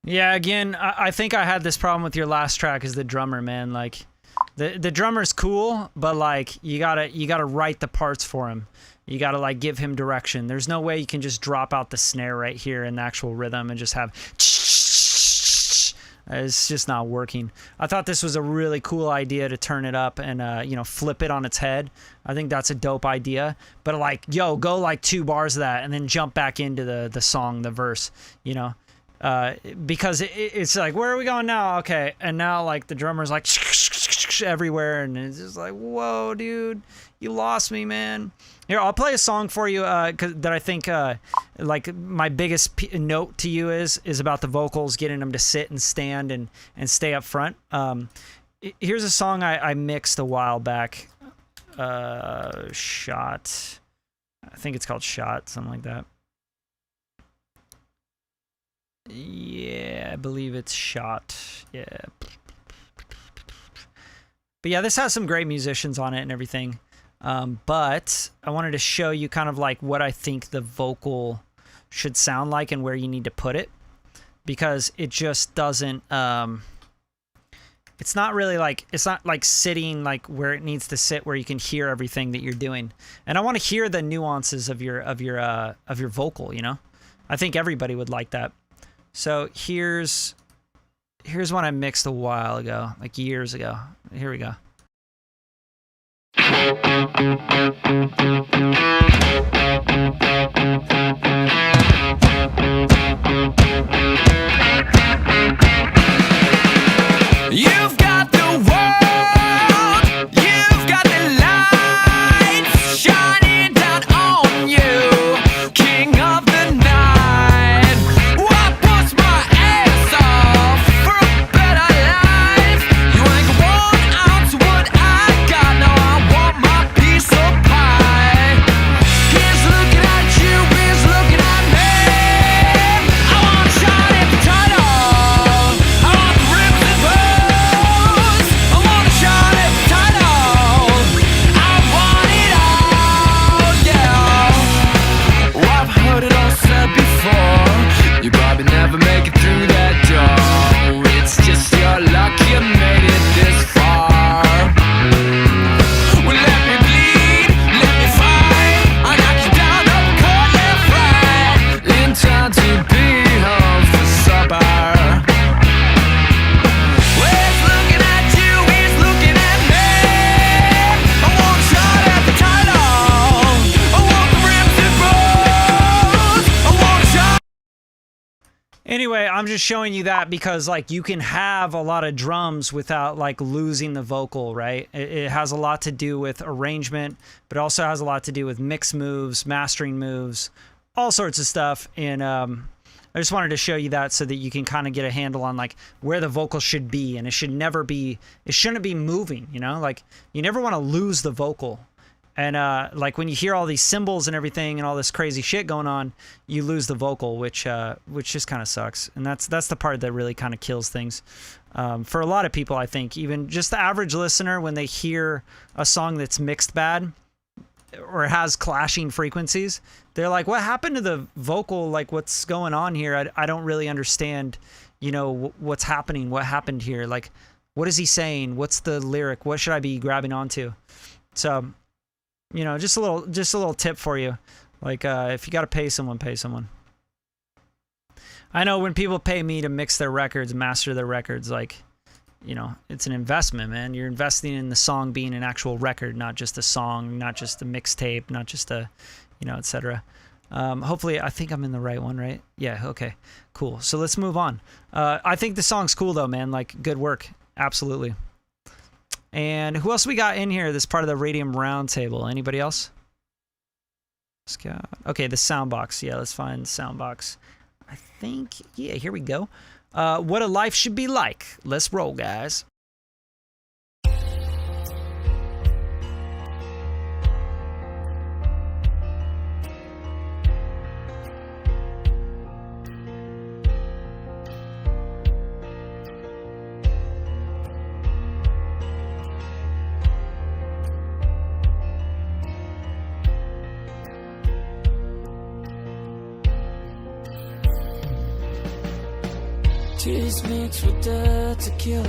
Yeah, again, I think I had this problem with your last track is the drummer, man. Like, the drummer's cool, but like you gotta write the parts for him. You gotta like give him direction. There's no way you can just drop out the snare right here in the actual rhythm and just have. It's just not working. I thought this was a really cool idea to turn it up and you know, flip it on its head. I think that's a dope idea. But like, yo, go like 2 bars of that and then jump back into the song, the verse, you know. Because it's like, where are we going now? Okay, and now like the drummer's like everywhere, and it's just like, whoa, dude, you lost me, man. Here, I'll play a song for you that I think like my biggest note to you is about the vocals, getting them to sit and stand and stay up front. Here's a song I mixed a while back. Shot. I think it's called Shot, something like that. Yeah, I believe it's Shot. Yeah. But yeah, this has some great musicians on it and everything. But I wanted to show you kind of like what I think the vocal should sound like and where you need to put it. Because it just doesn't, it's not really like, it's not like sitting like where it needs to sit, where you can hear everything that you're doing. And I want to hear the nuances of your vocal, you know? I think everybody would like that. So here's one I mixed a while ago, like years ago. Here we go. You've got the world, you've got the lights shining down on you, king of the night. What puts my ass off for a better life? You ain't got 1 ounce what I got, now I want my piece of pie. He's looking at you, he's looking at me. I want to shine it tighter. I'm just showing you that because like you can have a lot of drums without like losing the vocal, right? It has a lot to do with arrangement, but it also has a lot to do with mix moves, mastering moves, all sorts of stuff. And I just wanted to show you that so that you can kind of get a handle on like where the vocal should be, and it shouldn't be moving, you know? Like you never want to lose the vocal. And like when you hear all these cymbals and everything and all this crazy shit going on, you lose the vocal, which just kind of sucks. And that's the part that really kind of kills things. For a lot of people, I think, even just the average listener, when they hear a song that's mixed bad or has clashing frequencies, they're like, what happened to the vocal? Like, what's going on here? I don't really understand, you know, what's happening. What happened here? Like, what is he saying? What's the lyric? What should I be grabbing onto? So, you know, just a little tip for you. Like, if you got to pay someone, pay someone. I know when people pay me to mix their records, master their records, like, you know, it's an investment, man. You're investing in the song being an actual record, not just a song, not just a mixtape, not just a, you know, etc. Hopefully, I think I'm in the right one, right? Yeah, okay, cool. So let's move on. I think the song's cool, though, man. Like, good work. Absolutely. And who else we got in here? This part of the Radium Roundtable. Anybody else? Okay, the soundbox. Yeah, let's find soundbox. I think, yeah, here we go. What a life should be like. Let's roll, guys. Tears mixed with the tequila.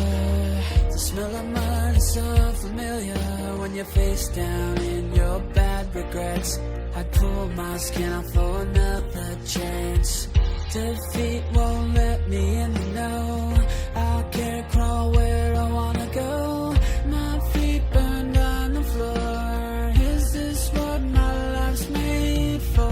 The smell of mine is so familiar. When you're face down in your bad regrets, I'd pull my skin off for another chance. Defeat won't let me in the know. I can't crawl where I wanna go. My feet burned on the floor. Is this what my life's made for?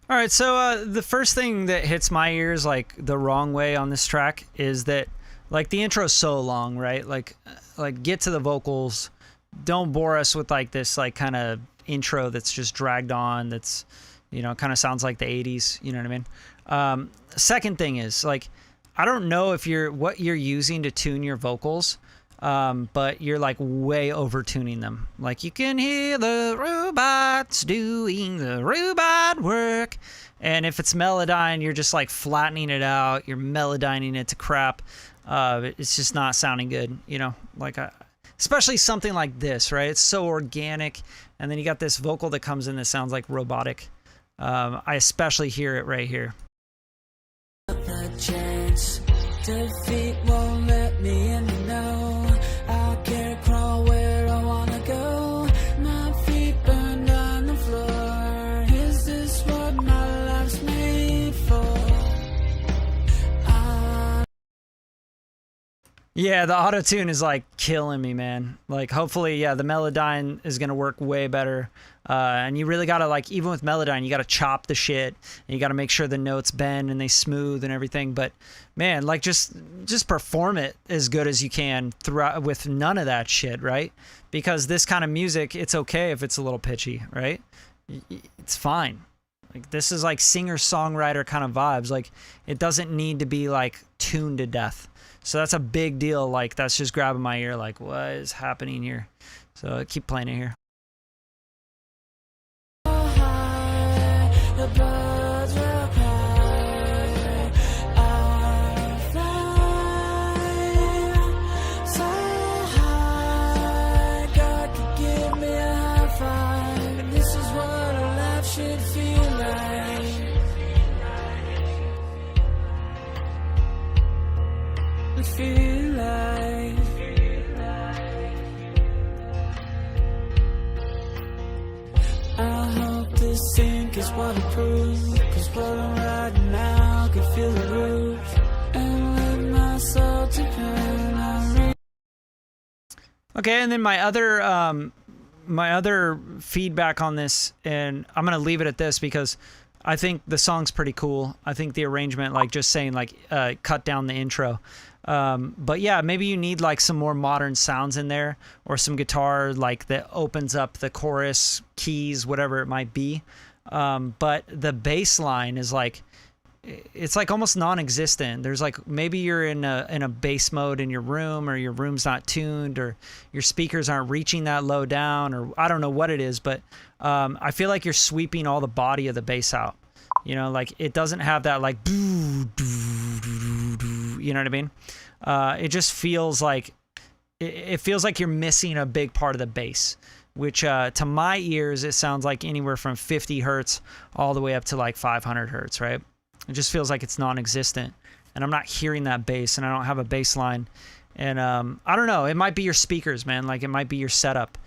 All right, so the first thing that hits my ears like the wrong way on this track is that like the intro's so long, right? Like get to the vocals. Don't bore us with like this like kind of intro that's just dragged on. That's, you know, kind of sounds like the 80s. You know what I mean? Second thing is like I don't know if what you're using to tune your vocals. But you're like way over tuning them. Like you can hear the robots doing the robot work. And if it's Melodyne, you're just like flattening it out. You're Melodyning it to crap. It's just not sounding good, you know, like especially something like this, right? It's so organic. And then you got this vocal that comes in that sounds like robotic. I especially hear it right here. The chance. Defeat won't let me in the know. I can't crawl where I wanna go. My feet burned on the floor. Is this what my life's made for? Yeah, the auto-tune is like killing me, man. Like hopefully, yeah, the Melodyne is gonna work way better. And you really gotta like, even with Melodyne, you gotta chop the shit and you gotta make sure the notes bend and they smooth and everything. But man, like just perform it as good as you can throughout with none of that shit, right? Because this kind of music, it's okay if it's a little pitchy, right? It's fine. Like this is like singer-songwriter kind of vibes. Like it doesn't need to be like tuned to death. So that's a big deal. Like that's just grabbing my ear. Like what is happening here? So keep playing it here. The birds will cry. I'll fly so high. God could give me a high five. This is what I like. feel like. I hope this ink is waterproof, 'cause what I'm writing now can feel the roof. And let my soul depend on. Okay, and then my other feedback on this, and I'm gonna leave it at this because I think the song's pretty cool. I think the arrangement, like just saying like cut down the intro. But yeah, maybe you need like some more modern sounds in there, or some guitar like that opens up the chorus, keys, whatever it might be. But the bass line is like, it's like almost non-existent. There's like, maybe you're in a bass mode in your room, or your room's not tuned, or your speakers aren't reaching that low down, or I don't know what it is, but I feel like you're sweeping all the body of the bass out. You know, like it doesn't have that like, you know what I mean? It just feels like, it feels like you're missing a big part of the bass, which to my ears, it sounds like anywhere from 50 hertz all the way up to like 500 hertz, right? It just feels like it's non-existent, and I'm not hearing that bass, and I don't have a bass line. And I don't know, it might be your speakers, man. Like it might be your setup.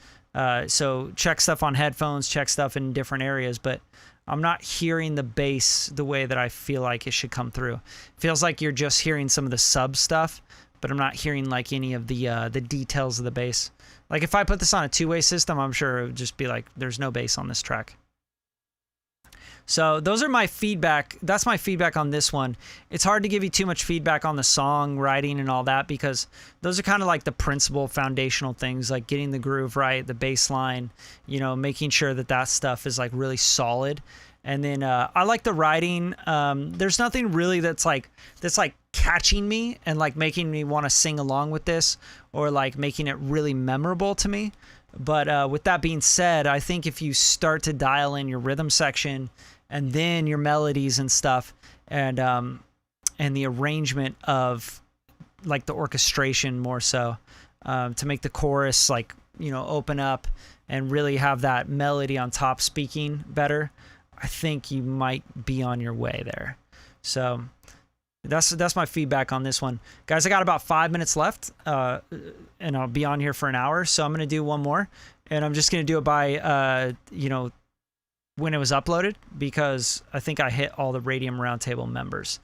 So check stuff on headphones, check stuff in different areas, but I'm not hearing the bass the way that I feel like it should come through. It feels like you're just hearing some of the sub stuff, but I'm not hearing like any of the details of the bass. Like if I put this on a two-way system, I'm sure it would just be like, there's no bass on this track. So those are my feedback. That's my feedback on this one. It's hard to give you too much feedback on the song writing and all that, because those are kind of like the principal foundational things, like getting the groove right, the bass line, you know, making sure that that stuff is like really solid. And then I like the writing. There's nothing really that's like catching me and like making me want to sing along with this, or like making it really memorable to me. But with that being said, I think if you start to dial in your rhythm section, and then your melodies and stuff, and the arrangement of like the orchestration more so, to make the chorus like, you know, open up and really have that melody on top speaking better, I think you might be on your way there. So that's my feedback on this one. Guys, I got about 5 minutes left, and I'll be on here for an hour, so I'm going to do one more, and I'm just going to do it by, you know, when it was uploaded, because I think I hit all the Radium Roundtable members.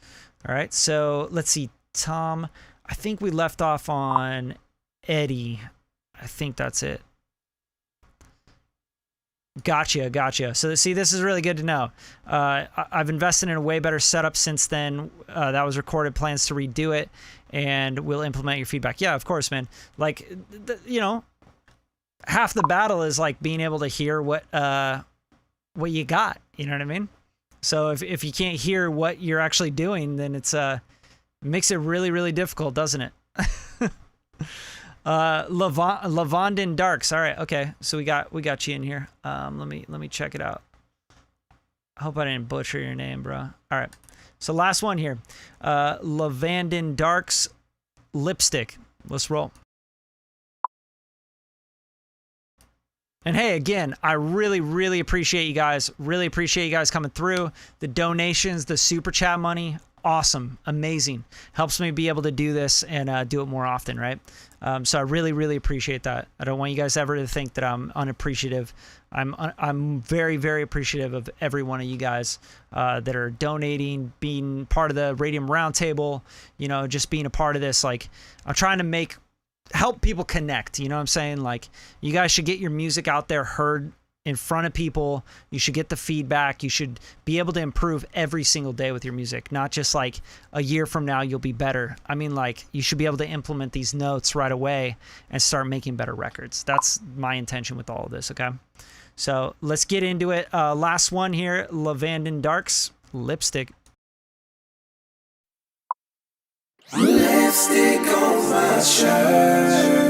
All right, so let's see, Tom, I think we left off on Eddie. I think that's it. Gotcha. So see, this is really good to know. I've invested in a way better setup since then. That was recorded, plans to redo it, and we'll implement your feedback. Yeah, of course, man. Like, you know, half the battle is like being able to hear what you got, you know what I mean? So if you can't hear what you're actually doing, then it's makes it really, really difficult, doesn't it? Lavondin Darks. All right, okay. So we got you in here. Let me check it out. I hope I didn't butcher your name, bro. All right. So last one here. Lavondin Darks Lipstick. Let's roll. And hey, again, I really, really appreciate you guys. Really appreciate you guys coming through. The donations, the super chat money, awesome, amazing. Helps me be able to do this and do it more often, right? So I really, really appreciate that. I don't want you guys ever to think that I'm unappreciative. I'm very, very appreciative of every one of you guys that are donating, being part of the Radium Roundtable, you know, just being a part of this. Like, I'm trying to help people connect, you know what I'm saying? Like, you guys should get your music out there, heard in front of people. You should get the feedback. You should be able to improve every single day with your music, not just like a year from now you'll be better. I mean, like, you should be able to implement these notes right away and start making better records. That's my intention with all of this, okay? So let's get into it. Last one here, Lavondin Darks, Lipstick. Lipstick on my shirt.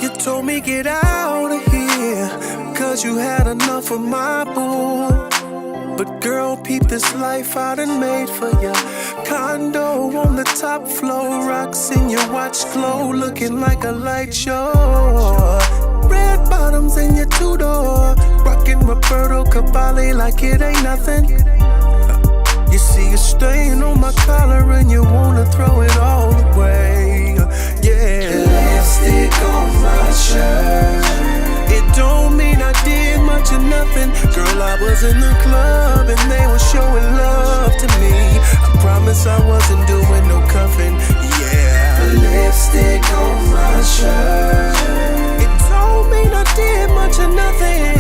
You told me get out of here, cause you had enough of my boo. But girl, peep this life I done made for ya. Condo on the top floor, rocks in your watch glow, looking like a light show. Red bottoms and your two-door. Rockin' Roberto Cavalli like it ain't nothing. You see a stain on my collar and you wanna throw it all away. Yeah. Lipstick on my shirt. It don't mean I did much of nothing. Girl, I was in the club and they were showing love to me. I promise I wasn't doing no cuffing. Yeah. Lipstick on my shirt. It don't mean I did much of nothing.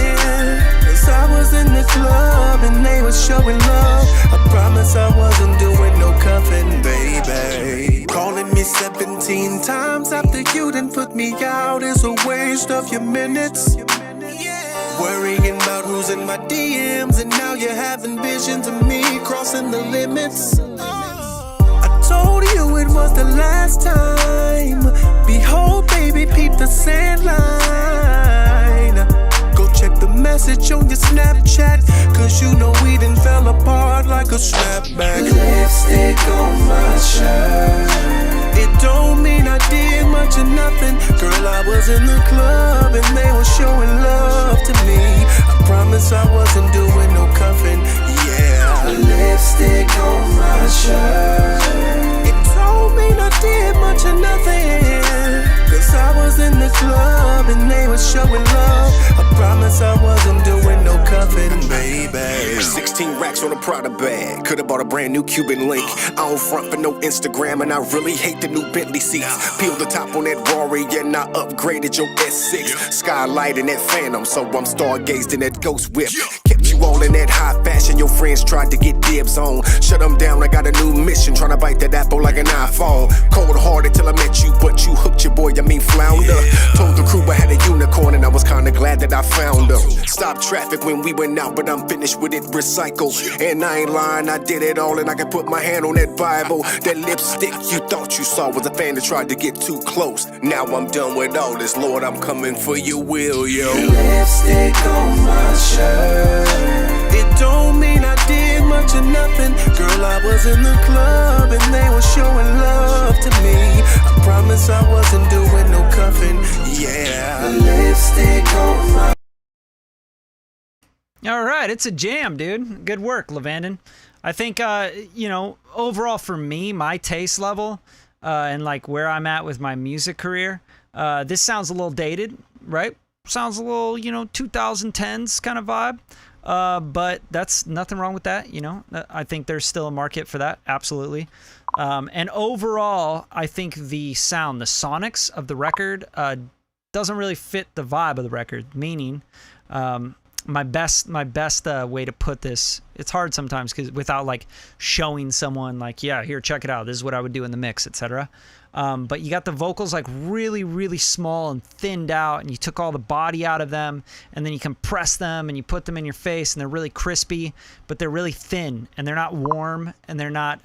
Cause I was in the club and they were showing love. I promise I wasn't doing no cuffing, baby. Calling me 17 times after you done put me out is a waste of your minutes. Worrying about who's in my DMs, and now you're having visions of me crossing the limits. I told you it was the last time. Behold, baby, peep the sand line. Go check the message on your Snapchat, cause you know we done fell apart like a snapback. Lipstick on my shirt. It don't mean I did much of nothing. Girl, I was in the club and they were showing love to me. I promise I wasn't doing no cuffing. Yeah. Lipstick on my shirt. It don't mean I did much of nothing. Cause I was in the club and they were showing love. I promise I wasn't doing no cuffing, baby. 16 racks on a Prada bag. Could've bought a brand new Cuban link. I don't front for no Instagram and I really hate the new Bentley seats. Peeled the top on that Rory and I upgraded your S6. Skylight and that Phantom, so I'm stargazed in that Ghost Whip. Kept you all in that high fashion your friends tried to get dibs on. Shut them down, I got a new mission. Tryna bite that apple like an iPhone. Cold hearted till I met you, but you hooked your boy, flounder. Told the crew I had a unicorn and I was kinda glad that I found her. Stopped traffic when we went out, but I'm finished with it recycled. And I ain't lying, I did it all and I can put my hand on that Bible. That lipstick you thought you saw was a fan that tried to get too close. Now I'm done with all this, Lord, I'm coming for your will, yo. Lipstick on my shirt. It don't mean I did much of nothing. Girl, I was in the club and they were showing love to me. I promise I wasn't doing no cuffing. Yeah. Lipstick on my. All right, it's a jam, dude. Good work, Lavandon. I think, overall for me, my taste level and like where I'm at with my music career, this sounds a little dated, right? Sounds a little, 2010s kind of vibe. But that's nothing wrong with that, I think there's still a market for that, absolutely. And overall, I think the sound, the sonics of the record, doesn't really fit the vibe of the record. Meaning, my best way to put this, it's hard sometimes because without like showing someone like, yeah, here, check it out. This is what I would do in the mix, etc. But you got the vocals like really, really small and thinned out, and you took all the body out of them, and then you compress them and you put them in your face, and they're really crispy, but they're really thin, and they're not warm, and they're not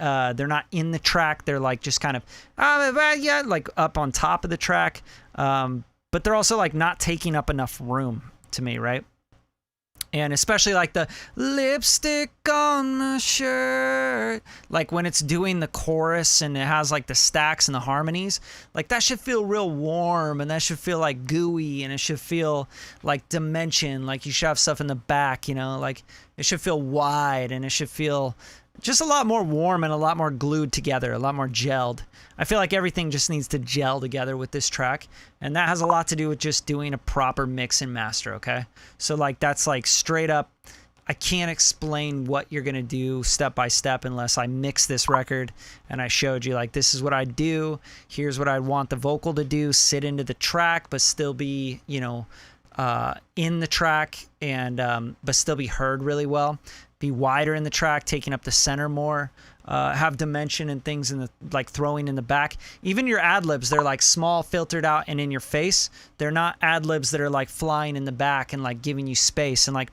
in the track. They're like just kind of like up on top of the track, but they're also like not taking up enough room to me, right? And especially like the lipstick on the shirt, like when it's doing the chorus and it has like the stacks and the harmonies, like that should feel real warm, and that should feel like gooey, and it should feel like dimension, like you should have stuff in the back, like it should feel wide, and it should feel just a lot more warm and a lot more glued together, a lot more gelled. I feel like everything just needs to gel together with this track, and that has a lot to do with just doing a proper mix and master, okay? So like that's like straight up, I can't explain what you're gonna do step by step unless I mix this record and I showed you like this is what I do, here's what I want the vocal to do, sit into the track but still be, in the track, and but still be heard really well. Be wider in the track, taking up the center more, have dimension and things in the like throwing in the back. Even your ad-libs, they're like small, filtered out, and in your face. They're not ad-libs that are like flying in the back and like giving you space. And like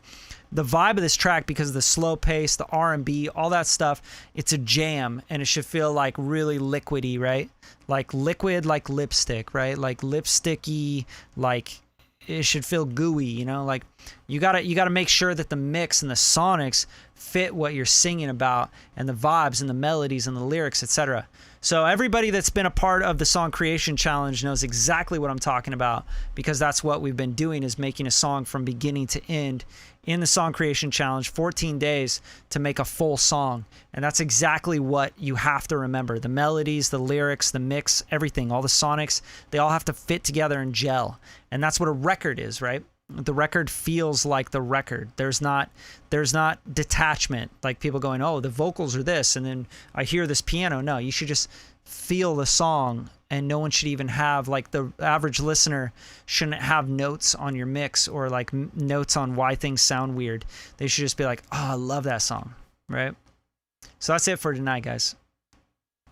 the vibe of this track, because of the slow pace, the R&B, all that stuff, it's a jam, and it should feel like really liquidy, right? Like liquid, like lipstick, right? Like lipsticky, like it should feel gooey, like You gotta make sure that the mix and the sonics fit what you're singing about, and the vibes and the melodies and the lyrics, etc. So everybody that's been a part of the Song Creation Challenge knows exactly what I'm talking about, because that's what we've been doing, is making a song from beginning to end in the Song Creation Challenge, 14 days to make a full song. And that's exactly what you have to remember. The melodies, the lyrics, the mix, everything, all the sonics, they all have to fit together and gel. And that's what a record is, right? The record feels like the record. There's not detachment, like people going, oh, the vocals are this, and then I hear this piano. No, you should just feel the song, and no one should even have, like, the average listener shouldn't have notes on your mix or like notes on why things sound weird. They should just be like, oh, I love that song, right? So that's it for tonight, guys.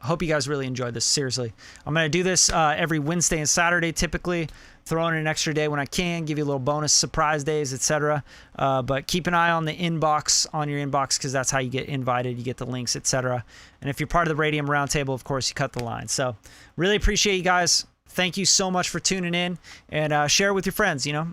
I hope you guys really enjoyed this. Seriously, I'm going to do this every Wednesday and Saturday, typically. Throw in an extra day when I can, give you a little bonus surprise days, etc. But keep an eye on the inbox, on your inbox, because that's how you get invited. You get the links, etc. And if you're part of the Radium Roundtable, of course, you cut the line. So really appreciate you guys. Thank you so much for tuning in, and share it with your friends, you know.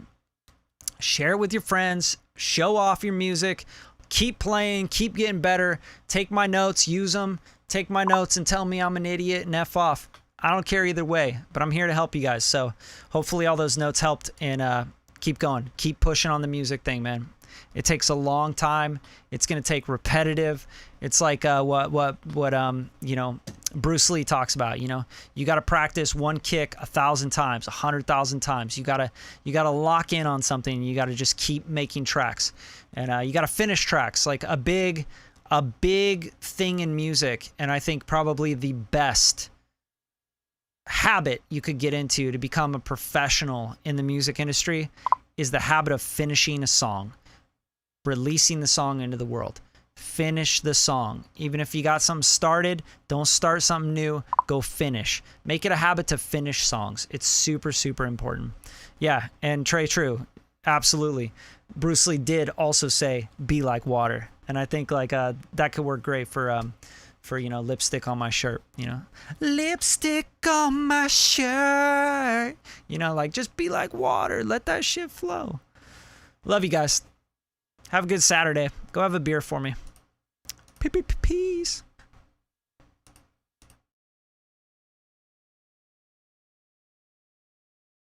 Share it with your friends. Show off your music. Keep playing. Keep getting better. Take my notes. Use them. Take my notes and tell me I'm an idiot and F off. I don't care either way, but I'm here to help you guys. So hopefully all those notes helped, and keep going. Keep pushing on the music thing, man. It takes a long time. It's going to take repetitive. It's like what you know, Bruce Lee talks about, you know. You got to practice one kick 1,000 times, 100,000 times. You got to lock in on something. You got to just keep making tracks. And you got to finish tracks. Like a big thing in music, and I think probably the best habit you could get into to become a professional in the music industry is the habit of finishing a song, releasing the song into the world. Finish the song. Even if you got something started, don't start something new, go finish. Make it a habit to finish songs. It's super, super important. Yeah, and Trey, true, absolutely. Bruce Lee did also say, be like water. And I think like that could work great for you know, lipstick on my shirt, you know, lipstick on my shirt, you know, like just be like water, let that shit flow. Love you guys. Have a good Saturday. Go have a beer for me. Peace.